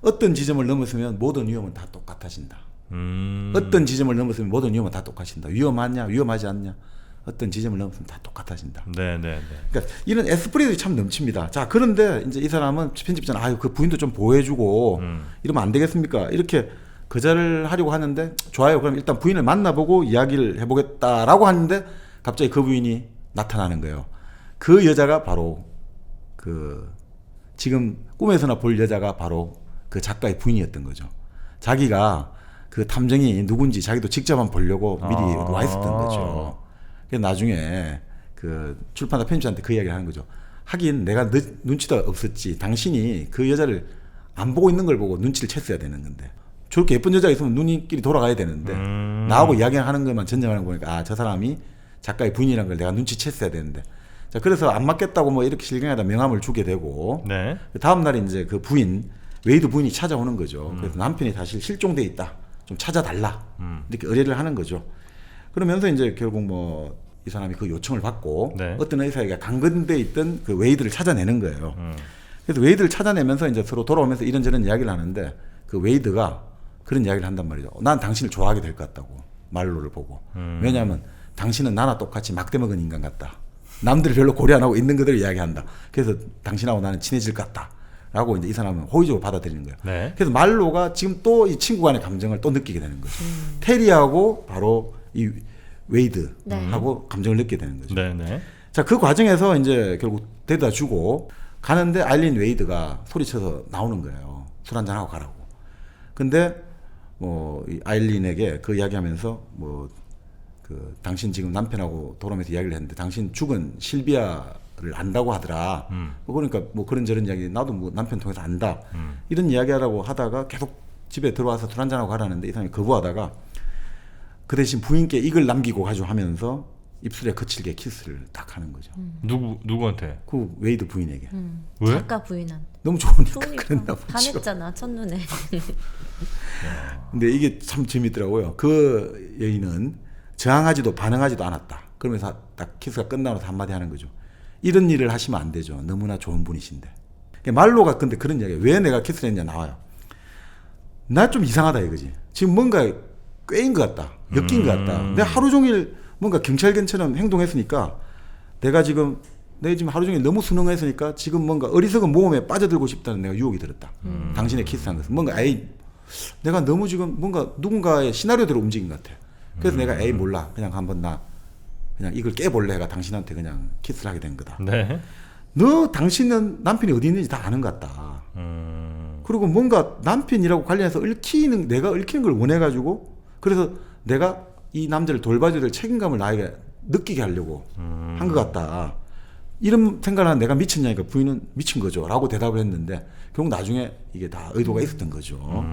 어떤 지점을 넘어서면 모든 위험은 다 똑같아진다. 어떤 지점을 넘었으면 모든 위험은 다 똑같아진다. 위험하냐, 위험하지 않냐, 어떤 지점을 넘었으면 다 똑같아진다. 네네네. 그러니까 이런 에스프리들이 참 넘칩니다. 자, 그런데 이제 이 사람은 편집자는 아유 그 부인도 좀 보호해주고 이러면 안 되겠습니까? 이렇게 거절을 하려고 하는데 좋아요. 그럼 일단 부인을 만나보고 이야기를 해보겠다라고 하는데 갑자기 그 부인이 나타나는 거예요. 그 여자가 바로 그 지금 꿈에서나 볼 여자가 바로 그 작가의 부인이었던 거죠. 자기가 그 탐정이 누군지 자기도 직접 한번 보려고 미리 와 있었던 거죠. 그래서 나중에 그 출판사 편집자한테 그 이야기를 하는 거죠. 하긴 내가 눈치도 없었지. 당신이 그 여자를 안 보고 있는 걸 보고 눈치를 챘어야 되는 건데. 저렇게 예쁜 여자가 있으면 눈이끼리 돌아가야 되는데 나하고 이야기하는 것만 전쟁하는 거 보니까 아, 저 사람이 작가의 부인이라는 걸 내가 눈치챘어야 되는데. 자, 그래서 안 맞겠다고 뭐 이렇게 실경에다 명함을 주게 되고 네. 다음 날에 이제 그 부인 웨이드 부인이 찾아오는 거죠. 그래서 남편이 사실 실종돼 있다. 좀 찾아달라. 이렇게 의뢰를 하는 거죠. 그러면서 이제 결국 뭐 이 사람이 그 요청을 받고 네. 어떤 의사에게 강건돼 있던 그 웨이드를 찾아내는 거예요. 그래서 웨이드를 찾아내면서 이제 서로 돌아오면서 이런저런 이야기를 하는데 그 웨이드가 그런 이야기를 한단 말이죠. 난 당신을 좋아하게 될 것 같다고. 말로를 보고. 왜냐하면 당신은 나나 똑같이 막대 먹은 인간 같다. 남들을 별로 고려 안 하고 있는 그대로 이야기한다. 그래서 당신하고 나는 친해질 것 같다. 라고 이제 이 사람은 호의적으로 받아들이는 거예요. 네. 그래서 말로가 지금 또 이 친구 간의 감정을 또 느끼게 되는 거죠. 테리하고 바로 이 웨이드하고 감정을 느끼게 되는 거죠. 네네. 자, 그 과정에서 이제 결국 데려다 주고 가는데 아일린 웨이드가 소리쳐서 나오는 거예요. 술 한잔하고 가라고. 근데 뭐 이 아일린에게 그 이야기하면서 뭐 그 당신 지금 남편하고 돌아오면서 이야기를 했는데 당신 죽은 실비아를 안다고 하더라. 뭐 그러니까 뭐 그런저런 이야기 나도 뭐 남편 통해서 안다. 이런 이야기하라고 하다가 계속 집에 들어와서 술 한잔하고 가라는데 이 사람이 거부하다가 그 대신 부인께 이걸 남기고 가죠 하면서 입술에 거칠게 키스를 딱 하는 거죠. 누구한테? 그 웨이드 부인에게. 왜? 작가 부인한테. 너무 좋으니까 좋으니까 그랬나 보죠. 반했잖아 첫눈에. 근데 이게 참 재밌더라고요. 그 여인은 저항하지도 반응하지도 않았다. 그러면서 딱 키스가 끝나고 나서 한마디 하는 거죠. 이런 일을 하시면 안 되죠. 너무나 좋은 분이신데. 말로가 근데 그런 이야기예요. 왜 내가 키스를 했냐 나와요. 나 좀 이상하다 이거지. 지금 뭔가 꾀인 것 같다. 엮인 것 같다. 내가 하루 종일 뭔가 경찰견처럼 행동했으니까 내가 지금 하루 종일 너무 순응했으니까 지금 뭔가 어리석은 모험에 빠져들고 싶다는 내가 유혹이 들었다. 당신의 키스한 것은 뭔가 내가 너무 지금 뭔가 누군가의 시나리오대로 움직인 것 같아. 그래서 내가 몰라. 그냥 한번 그냥 이걸 깨볼래. 해가 당신한테 그냥 키스를 하게 된 거다. 네. 당신은 남편이 어디 있는지 다 아는 것 같다. 그리고 뭔가 남편이라고 관련해서 내가 얽히는 걸 원해가지고 그래서 내가 이 남자를 돌봐줘야 될 책임감을 나에게 느끼게 하려고 한 것 같다. 이런 생각을 하는 내가 미쳤냐니까 부인은 미친 거죠. 라고 대답을 했는데 결국 나중에 이게 다 의도가 있었던 거죠.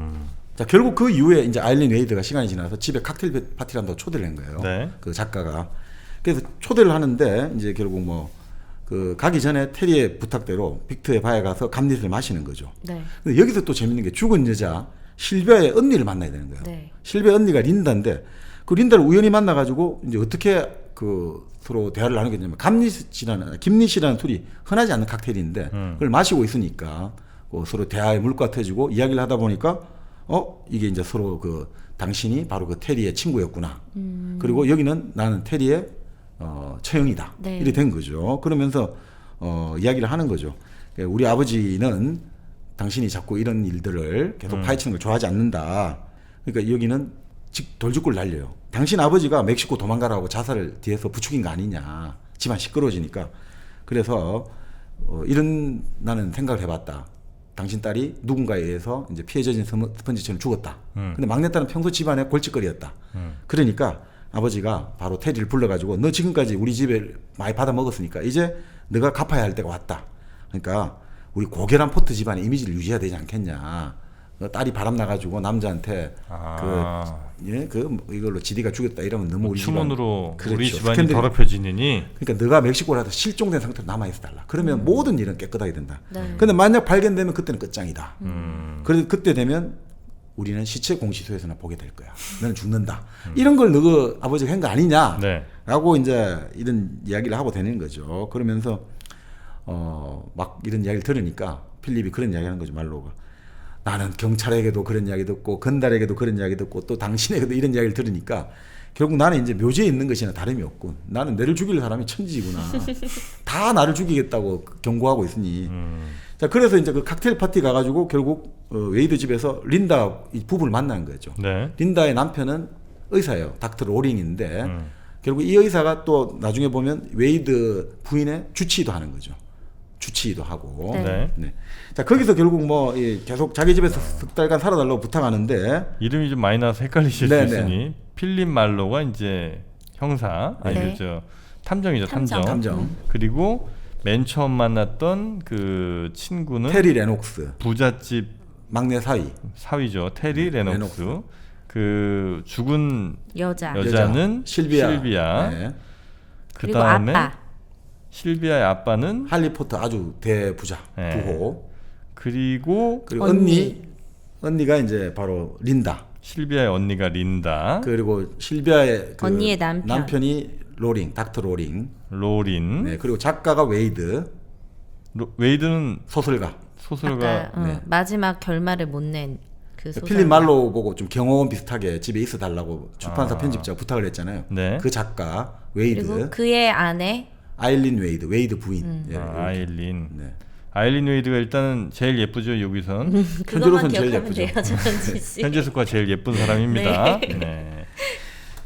자, 결국 그 이후에 이제 아일린 웨이드가 시간이 지나서 집에 칵테일 파티를 한다고 초대를 한 거예요. 네. 그 작가가. 그래서 초대를 하는데 이제 결국 가기 전에 테리의 부탁대로 빅터의 바에 가서 감리를 마시는 거죠. 네. 근데 여기서 또 재밌는 게 죽은 여자 실비아의 언니를 만나야 되는 거예요. 네. 실비아 언니가 린다인데 그 린다를 우연히 만나가지고 이제 어떻게 그 서로 대화를 나누겠냐면 김리시라는 둘이 흔하지 않는 칵테일인데 그걸 마시고 있으니까 서로 대화에 물꼬가 터지고 이야기를 하다 보니까 이게 이제 서로 당신이 바로 그 테리의 친구였구나. 그리고 여기는 나는 테리의 처형이다. 네. 이렇게 된 거죠. 그러면서 이야기를 하는 거죠. 우리 아버지는 당신이 자꾸 이런 일들을 계속 파헤치는 걸 좋아하지 않는다. 그러니까 여기는 돌직구를 날려요. 당신 아버지가 멕시코 도망가라고 자살을 뒤에서 부추긴 거 아니냐. 집안 시끄러워지니까. 그래서 이런 나는 생각을 해봤다. 당신 딸이 누군가에 의해서 이제 피해져진 스펀지처럼 죽었다. 근데 막내딸은 평소 집안에 골칫거리였다. 그러니까 아버지가 바로 테리를 불러가지고 너 지금까지 우리 집에 많이 받아 먹었으니까 이제 너가 갚아야 할 때가 왔다. 그러니까 우리 고결한 포트 집안의 이미지를 유지해야 되지 않겠냐. 딸이 바람 나가지고 남자한테 이걸로 지디가 죽였다 이러면 너무 우리 추문으로 집안, 우리 그렇죠. 집안이 스캔들이. 더럽혀지느니. 그러니까 너가 멕시코라도 실종된 상태로 남아 있어 달라. 그러면 모든 일은 깨끗하게 된다. 네. 근데 만약 발견되면 그때는 끝장이다. 그래서 그때 되면 우리는 시체 공시소에서나 보게 될 거야. 너는 죽는다. 이런 걸 너가 아버지가 한 거 아니냐? 네. 라고 이제 이런 이야기를 하고 되는 거죠. 그러면서 막 이런 이야기를 들으니까 필립이 그런 이야기하는 거죠. 말로가. 나는 경찰에게도 그런 이야기 듣고 건달에게도 그런 이야기 듣고 또 당신에게도 이런 이야기를 들으니까 결국 나는 이제 묘지에 있는 것이나 다름이 없군. 나는 내를 죽일 사람이 천지구나. 다 나를 죽이겠다고 경고하고 있으니. 자, 그래서 이제 그 칵테일 파티 가가지고 결국 웨이드 집에서 린다 이 부부를 만난 거죠. 네. 린다의 남편은 의사예요. 닥터 로링인데 결국 이 의사가 또 나중에 보면 웨이드 부인의 주치의도 하는 거죠. 주치의도 하고. 네. 네. 자, 거기서 결국 뭐 계속 자기 집에서 석 달간 살아달라고 부탁하는데 이름이 좀 많이 나서 헷갈리실 네, 수 있으니 필립 말로가 이제 형사, 아니 네. 저 탐정이죠, 탐정. 탐정. 그리고 맨 처음 만났던 그 친구는 테리 레녹스 부잣집 막내 사위. 사위죠, 테리 레녹스. 레녹스. 그 죽은 여자. 여자는 실비아. 네. 그 그리고 다음에 아빠. 실비아의 아빠는 할리포터 아주 대부자 네. 부호. 그리고 그리고 언니. 언니가 이제 바로 린다. 실비아의 언니가 린다, 그리고 실비아의 그 언니의 남편. 남편이 로링, 닥터 로링. 로린. 네, 그리고 작가가 웨이드, 웨이드는 소설가. 소설가 아까 마지막 결말을 못 낸 그 소설. 필립 말로 보고 좀 경호원 비슷하게 집에 있어 달라고 출판사 편집자가 부탁을 했잖아요. 네. 그 작가 웨이드, 그리고 그의 아내. 아일린 웨이드, 웨이드 부인. 예, 아일린. 네. 아일린 웨이드가 일단은 제일 예쁘죠 여기선. 그것만 현재로선 제일 기억하면 예쁘죠. 돼요, 전지 씨. 현재숙과 제일 예쁜 사람입니다. 네.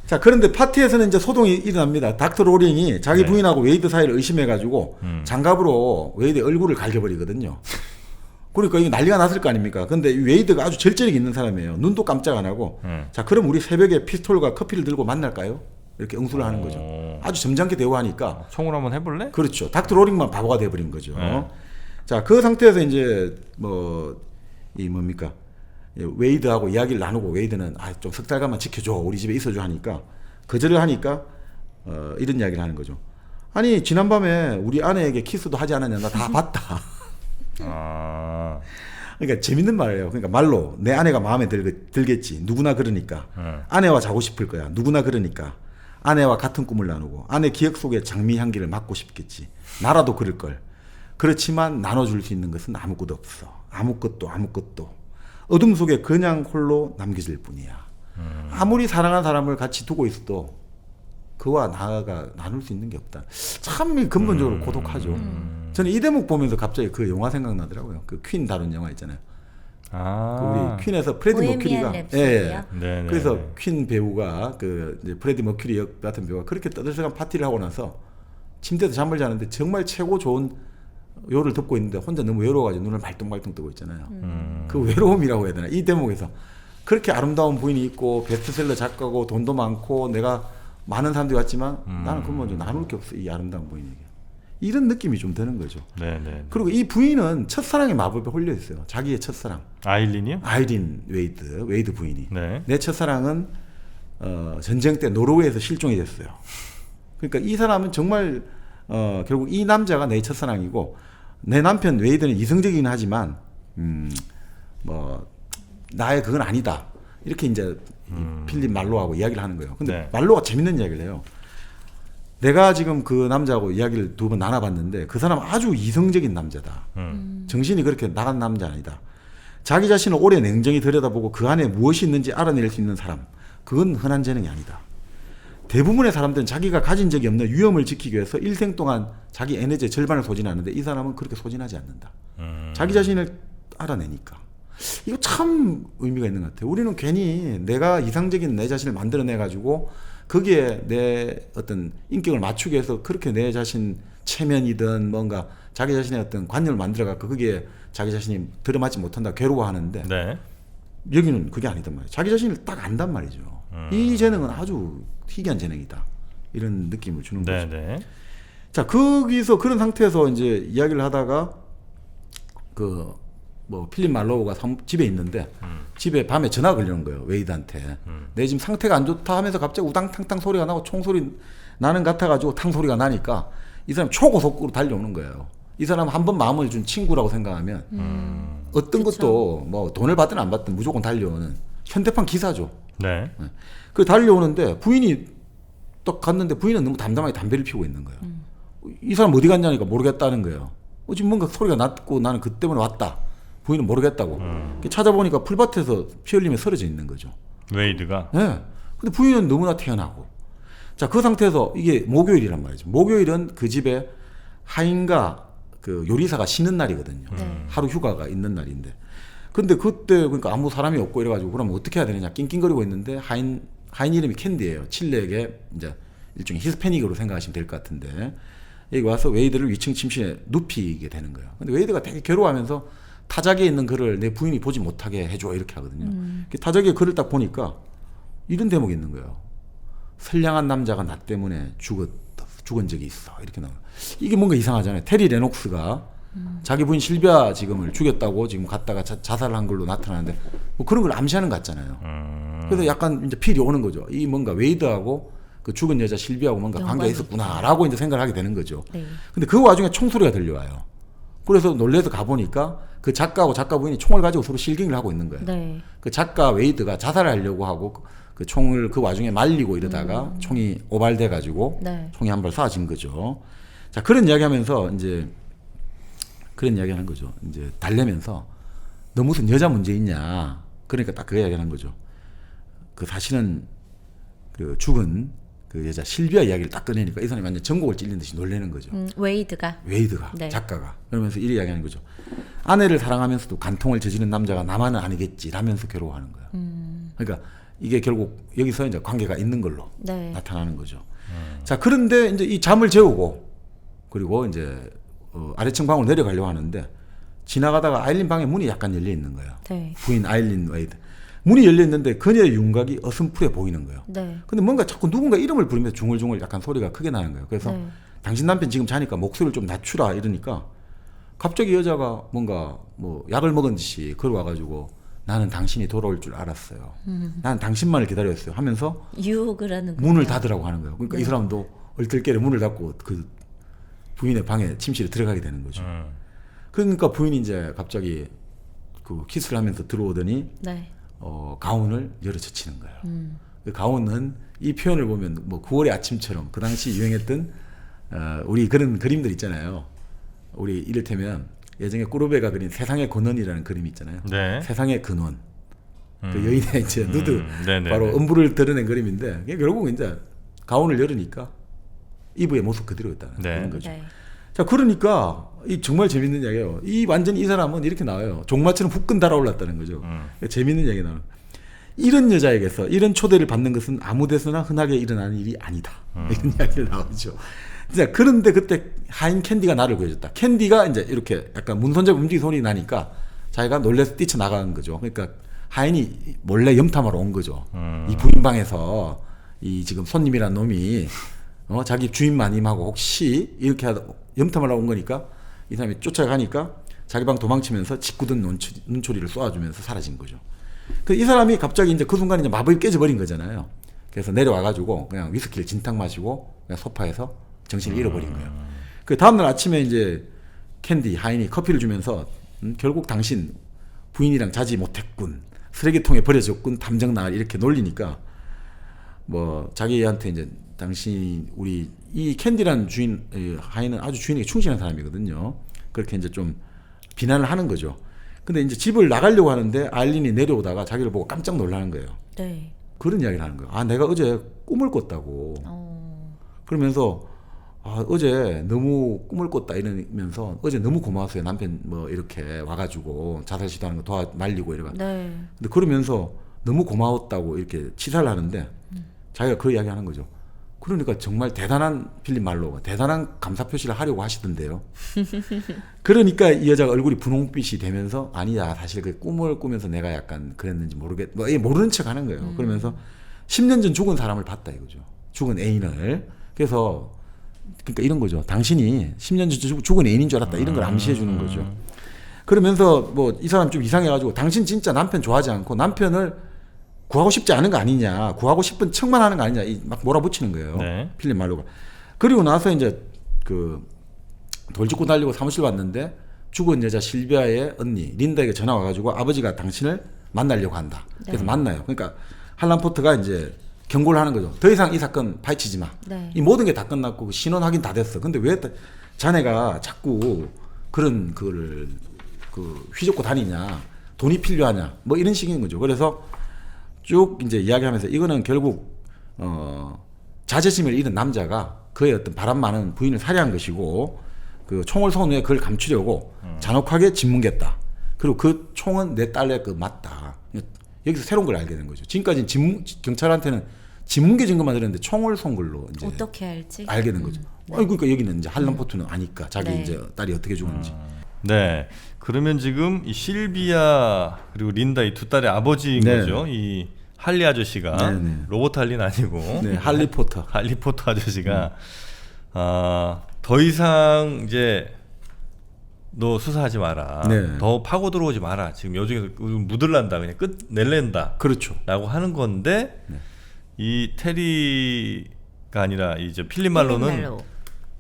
자, 그런데 파티에서는 이제 소동이 일어납니다. 닥터 로링이 자기 네. 부인하고 웨이드 사이를 의심해가지고 장갑으로 웨이드의 얼굴을 갈겨버리거든요. 그러니까 이게 난리가 났을 거 아닙니까? 근데 이 웨이드가 아주 절제력이 있는 사람이에요. 눈도 깜짝 안 하고. 자, 그럼 우리 새벽에 피스톨과 커피를 들고 만날까요? 이렇게 응수를 하는 거죠. 아주 점잖게 대우하니까. 총으로 한번 해볼래? 그렇죠. 닥터 로링만 바보가 돼버린 거죠. 네. 자, 그 상태에서 이제 뭡니까? 웨이드하고 이야기를 나누고 웨이드는 좀 석 달간만 지켜줘. 우리 집에 있어줘 하니까 거절을 하니까 이런 이야기를 하는 거죠. 아니, 지난밤에 우리 아내에게 키스도 하지 않았냐? 나 다 봤다. 아, 그러니까 재밌는 말이에요. 그러니까 말로 내 아내가 마음에 들겠지. 누구나 그러니까. 아내와 자고 싶을 거야. 누구나 그러니까. 아내와 같은 꿈을 나누고 아내 기억 속의 장미 향기를 맡고 싶겠지. 나라도 그럴 걸. 그렇지만 나눠줄 수 있는 것은 아무것도 없어. 아무것도. 어둠 속에 그냥 홀로 남겨질 뿐이야. 아무리 사랑하는 사람을 같이 두고 있어도 그와 나가 나눌 수 있는 게 없다. 참 근본적으로 고독하죠. 저는 이 대목 보면서 갑자기 그 영화 생각나더라고요. 그 퀸 다룬 영화 있잖아요. 그 우리 퀸에서 프레디 머큐리가 랩소디요? 네네. 그래서 퀸 배우가 그 이제 프레디 머큐리 역 같은 배우가 그렇게 떠들썩한 파티를 하고 나서 침대에서 잠을 자는데 정말 최고 좋은 요를 듣고 있는데 혼자 너무 외로워가지고 눈을 발동발동 뜨고 있잖아요. 그 외로움이라고 해야 되나? 이 대목에서 그렇게 아름다운 부인이 있고 베스트셀러 작가고 돈도 많고 내가 많은 사람들이 왔지만 나는 근본적으로 나눌 게 없어. 이 아름다운 부인에게. 이런 느낌이 좀 드는 거죠. 네네. 그리고 이 부인은 첫사랑의 마법에 홀려 있어요. 자기의 첫사랑. 아일린이요? 아이린 웨이드 부인이. 네. 내 첫사랑은 전쟁 때 노르웨이에서 실종이 됐어요. 그러니까 이 사람은 정말 결국 이 남자가 내 첫사랑이고 내 남편 웨이드는 이성적이긴 하지만 뭐 나의 그건 아니다. 이렇게 이제 필립 말로하고 이야기를 하는 거예요. 근데 네. 말로가 재밌는 이야기를 해요. 내가 지금 그 남자하고 이야기를 2번 나눠봤는데 그 사람 아주 이성적인 남자다. 정신이 그렇게 나간 남자 아니다. 자기 자신을 오래 냉정히 들여다보고 그 안에 무엇이 있는지 알아낼 수 있는 사람. 그건 흔한 재능이 아니다. 대부분의 사람들은 자기가 가진 적이 없는 위험을 지키기 위해서 일생 동안 자기 에너지의 절반을 소진하는데 이 사람은 그렇게 소진하지 않는다. 자기 자신을 알아내니까. 이거 참 의미가 있는 것 같아요. 우리는 괜히 내가 이상적인 내 자신을 만들어내가지고 거기에 내 어떤 인격을 맞추기 위해서 그렇게 내 자신 체면이든 뭔가 자기 자신의 어떤 관념을 만들어갖고 거기에 자기 자신이 들어맞지 못한다 괴로워하는데 네. 여기는 그게 아니단 말이에요. 자기 자신을 딱 안단 말이죠. 이 재능은 아주 희귀한 재능이다. 이런 느낌을 주는 거죠. 네네. 자, 거기서 그런 상태에서 이제 이야기를 하다가 필립 말로우가 집에 있는데 집에 밤에 전화가 걸려온 거예요. 웨이드한테. 내 지금 상태가 안 좋다 하면서 갑자기 우당탕탕 소리가 나고 총소리 나는 같아가지고 탕 소리가 나니까 이 사람 초고속으로 달려오는 거예요. 이 사람 한 번 마음을 준 친구라고 생각하면 어떤 그쵸. 것도 뭐 돈을 받든 안 받든 무조건 달려오는 현대판 기사죠. 네. 그 달려오는데 부인이 딱 갔는데 부인은 너무 담담하게 담배를 피우고 있는 거예요. 이 사람 어디 갔냐니까 모르겠다는 거예요. 지금 뭔가 소리가 났고 나는 그 때문에 왔다. 부인은 모르겠다고. 찾아보니까 풀밭에서 피 흘리며 쓰러져 있는 거죠. 웨이드가. 네. 근데 부인은 너무나 태연하고. 자, 그 상태에서 이게 목요일이란 말이죠. 목요일은 그 집에 하인과 그 요리사가 쉬는 날이거든요. 하루 휴가가 있는 날인데. 근데 그때 그러니까 아무 사람이 없고 이래가지고 그러면 어떻게 해야 되느냐 낑낑거리고 있는데 하인 이름이 캔디예요. 칠레에게 이제 일종의 히스패닉으로 생각하시면 될 것 같은데 여기 와서 웨이드를 위층 침실에 눕히게 되는 거예요. 근데 웨이드가 되게 괴로워하면서 타자기에 있는 글을 내 부인이 보지 못하게 해줘 이렇게 하거든요. 타자기에 글을 딱 보니까 이런 대목이 있는 거예요. 선량한 남자가 나 때문에 죽은 적이 있어 이렇게 나와요. 이게 뭔가 이상하잖아요. 테리 레녹스가 자기 부인 실비아 지금을 죽였다고 지금 갔다가 자살을 한 걸로 나타나는데 뭐 그런 걸 암시하는 것 같잖아요. 그래서 약간 이제 필이 오는 거죠. 이 뭔가 웨이드하고 그 죽은 여자 실비하고 뭔가 관계가 있었구나라고 이제 생각을 하게 되는 거죠. 네. 근데 그 와중에 총소리가 들려와요. 그래서 놀래서 가보니까 그 작가하고 작가 부인이 총을 가지고 서로 실갱이를 하고 있는 거예요. 네. 그 작가 웨이드가 자살을 하려고 하고 그 총을 그 와중에 말리고 이러다가 총이 오발돼 가지고 네. 총이 한 발 쏴진 거죠. 자, 그런 이야기하면서 이제 그런 이야기하는 거죠. 이제 달래면서 너 무슨 여자 문제 있냐. 그러니까 딱 그 이야기하는 거죠. 그 사실은 그 죽은 그 여자 실비아 이야기를 딱 꺼내니까 이 사람이 완전 전곡을 찔린 듯이 놀라는 거죠. 웨이드가. 네. 작가가. 그러면서 이렇게 이야기하는 거죠. 아내를 사랑하면서도 간통을 저지른 남자가 나만은 아니겠지 라면서 괴로워하는 거예요. 그러니까 이게 결국 여기서 이제 관계가 있는 걸로 네. 나타나는 거죠. 자, 그런데 이제 이 잠을 재우고 그리고 이제 아래층 방으로 내려가려고 하는데 지나가다가 아일린 방에 문이 약간 열려 있는 거예요. 네. 부인 아일린 웨이드. 문이 열려 있는데 그녀의 윤곽이 어슴푸레 보이는 거예요. 네. 근데 뭔가 자꾸 누군가 이름을 부르면서 중얼중얼 약간 소리가 크게 나는 거예요. 그래서 네. 당신 남편 지금 자니까 목소리를 좀 낮추라 이러니까 갑자기 여자가 뭔가 뭐 약을 먹은 듯이 걸어와가지고 나는 당신이 돌아올 줄 알았어요. 나는 당신만을 기다렸어요 하면서 유혹을 하는 문을 거구나. 닫으라고 하는 거예요. 그러니까 네. 이 사람도 얼떨결에 문을 닫고 그 부인의 방에 침실에 들어가게 되는 거죠. 그러니까 부인이 이제 갑자기 그 키스를 하면서 들어오더니 네. 가운을 열어젖히는 거예요. 그 가운은 이 표현을 보면 뭐 9월의 아침처럼 그 당시 유행했던 우리 그런 그림들 있잖아요. 우리 이를테면 예전에 꾸르베가 그린 세상의 근원이라는 그림이 있잖아요. 네. 세상의 근원. 그 여인의 이제 누드 네네네. 바로 음부를 드러낸 그림인데 이게 결국 이제 가운을 열으니까 이브의 모습 그대로였다는 네. 그런 거죠. 네. 자, 그러니까 이 정말 재밌는 이야기예요. 이 완전 이 사람은 이렇게 나와요. 종마처럼 후끈 달아올랐다는 거죠. 그러니까 재밌는 이야기 나와요. 이런 여자에게서 이런 초대를 받는 것은 아무 데서나 흔하게 일어나는 일이 아니다. 이런 이야기가 나오죠. 자, 그런데 그때 하인 캔디가 나를 구해줬다. 캔디가 이제 이렇게 약간 문손잡이 움직이 소리 나니까 자기가 놀래서 뛰쳐나간 거죠. 그러니까 하인이 몰래 염탐하러 온 거죠. 이 부인방에서 이 지금 손님이란 놈이 자기 주인 마님하고 혹시 이렇게 염탐하러 온 거니까 이 사람이 쫓아가니까 자기 방 도망치면서 짓궂은 눈초리를 쏘아주면서 사라진 거죠. 그 이 사람이 갑자기 이제 그 순간에 이제 마법이 깨져버린 거잖아요. 그래서 내려와가지고 그냥 위스키를 진탕 마시고 그냥 소파에서 정신을 잃어버린 거예요. 그 다음날 아침에 이제 캔디 하인이 커피를 주면서 결국 당신 부인이랑 자지 못했군, 쓰레기통에 버려졌군, 담정 나을 이렇게 놀리니까 뭐 자기한테 이제 당신 우리 이 캔디라는 주인 하인은 아주 주인에게 충실한 사람이거든요. 그렇게 이제 좀 비난을 하는 거죠. 근데 이제 집을 나가려고 하는데 아일린이 내려오다가 자기를 보고 깜짝 놀라는 거예요. 네. 그런 이야기를 하는 거예요. 아, 내가 어제 꿈을 꿨다고. 그러면서 아, 어제 너무 꿈을 꿨다 이러면서 어제 너무 고마웠어요. 남편 뭐 이렇게 와가지고 자살 시도하는 거 도와 말리고 이래가. 네. 근데 그러면서 너무 고마웠다고 이렇게 치사를 하는데 자기가 그 이야기 하는 거죠. 그러니까 정말 대단한 필립 말로가 대단한 감사 표시를 하려고 하시던데요. 그러니까 이 여자가 얼굴이 분홍빛이 되면서 아니야 사실 그 꿈을 꾸면서 내가 약간 그랬는지 뭐 모르는 척 하는 거예요. 그러면서 10년 전 죽은 사람을 봤다 이거죠. 죽은 애인을. 그래서 그러니까 이런 거죠. 당신이 10년 전 죽은 애인인 줄 알았다 이런 걸 암시해 주는 거죠. 그러면서 뭐 이 사람 좀 이상해가지고 당신 진짜 남편 좋아하지 않고 남편을 구하고 싶지 않은 거 아니냐, 구하고 싶은 척만 하는 거 아니냐, 막 몰아붙이는 거예요. 네. 필립 말로가. 그리고 나서 이제 그 돌직구 달리고 사무실 왔는데 죽은 여자 실비아의 언니 린다에게 전화 와가지고 아버지가 당신을 만나려고 한다. 그래서 네. 만나요. 그러니까 할란 포트가 이제 경고를 하는 거죠. 더 이상 이 사건 파헤치지 마. 네. 이 모든 게 다 끝났고 신원 확인 다 됐어. 근데 왜 자네가 자꾸 그런 그거를 그 휘젓고 다니냐, 돈이 필요하냐, 뭐 이런 식인 거죠. 그래서 쭉 이제 이야기하면서 이거는 결국 자존심을 잃은 남자가 그의 어떤 바람 많은 부인을 살해한 것이고 그 총을 쏜 후에 그걸 감추려고 잔혹하게 짓뭉갰다. 그리고 그 총은 내 딸의 그 맞다. 여기서 새로운 걸 알게 된 거죠. 지금까지는 경찰한테는 짓뭉개 증거만 들었는데 총을 쏜 걸로 이제 어떻게 알지? 알게 된 거죠. 네. 그러니까 여기는 이제 할럼포트는 아니까 자기 네. 이제 딸이 어떻게 죽었는지. 네. 그러면 지금 이 실비아 그리고 린다 이 두 딸의 아버지인 네. 거죠. 이 할리 아저씨가 네, 네. 로버트 할리는 아니고 네, 할리포터. 할리포터 아저씨가 더 이상 이제 너 수사하지 마라. 네. 더 파고 들어오지 마라. 지금 여중에서 묻을란다. 그냥 끝 낼랜다. 그렇죠. 라고 하는 건데 네. 이 테리가 아니라 이제 필립 말로는 멜로.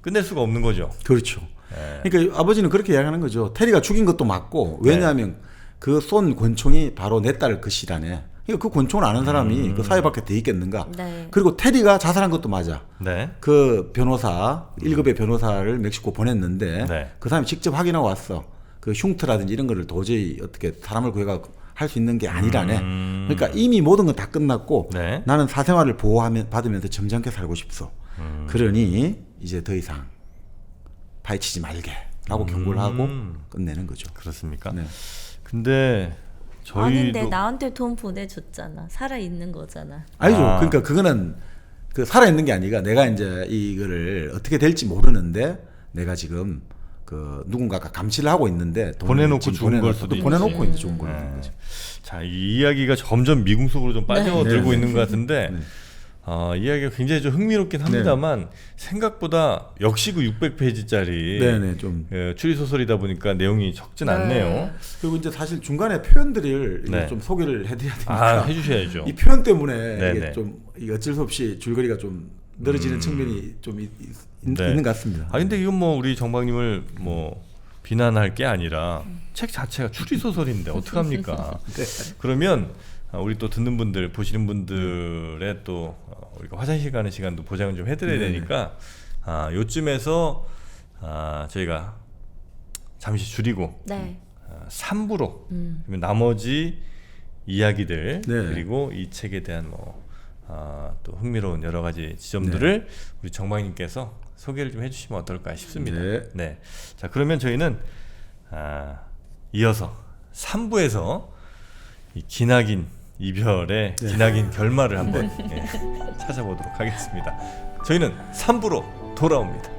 끝낼 수가 없는 거죠. 그렇죠. 네. 그러니까 아버지는 그렇게 이야기하는 거죠. 테리가 죽인 것도 맞고 왜냐하면 그 쏜 권총이 바로 내 딸 것이라네. 그러니까 그 권총을 아는 사람이 그 사회 밖에 돼 있겠는가. 네. 그리고 테리가 자살한 것도 맞아. 네. 그 변호사 1급의 변호사를 멕시코 보냈는데 네. 그 사람이 직접 확인하고 왔어. 그 흉터라든지 이런 거를 도저히 어떻게 사람을 구해가 할 수 있는 게 아니라네. 그러니까 이미 모든 건 다 끝났고 네. 나는 사생활을 받으면서 점잖게 살고 싶소. 그러니 이제 더 이상 파헤치지 말게라고 경고를 하고 끝내는 거죠. 그렇습니까? 네. 근데 아닌데 저희도 나한테 돈 보내줬잖아. 살아 있는 거잖아. 아니죠. 아. 그러니까 그거는 그 살아 있는 게 아니라 내가 이제 이거를 어떻게 될지 모르는데 내가 지금 그 누군가가 감시를 하고 있는데 돈을 보내놓고 지금 죽은 걸 보내놔서 수도 보내놓고 있지. 이제 죽은 거는 네. 거죠. 자, 이 이야기가 점점 미궁 속으로 좀 빠져들고 네. 있는 것 같은데 네. 이야기가 굉장히 좀 흥미롭긴 합니다만 생각보다 역시 그 600페이지짜리 네네 좀 추리 소설이다 보니까 내용이 적진 않네요. 그리고 이제 사실 중간에 표현들을 네. 좀 소개를 해드려야 되니까 해주셔야죠. 이 표현 때문에 네네. 이게 좀 이게 어쩔 수 없이 줄거리가 좀 늘어지는 측면이 좀 네. 있는 것 같습니다. 근데 이건 뭐 우리 정박님을 뭐 비난할 게 아니라 책 자체가 추리 소설인데 어떡합니까? 네. 그러면 우리 또 듣는 분들 보시는 분들의 또 우리가 화장실 가는 시간도 보장을 좀 해드려야 네네. 되니까 요쯤에서 저희가 잠시 줄이고 네. 3부로 그러면 나머지 이야기들 네. 그리고 이 책에 대한 또 흥미로운 여러 가지 지점들을 우리 정박님께서 소개를 좀 해주시면 어떨까 싶습니다. 네. 자 그러면 저희는 이어서 3부에서 이 기나긴 이별의 기나긴 결말을 한번 찾아보도록 하겠습니다. 저희는 3부로 돌아옵니다.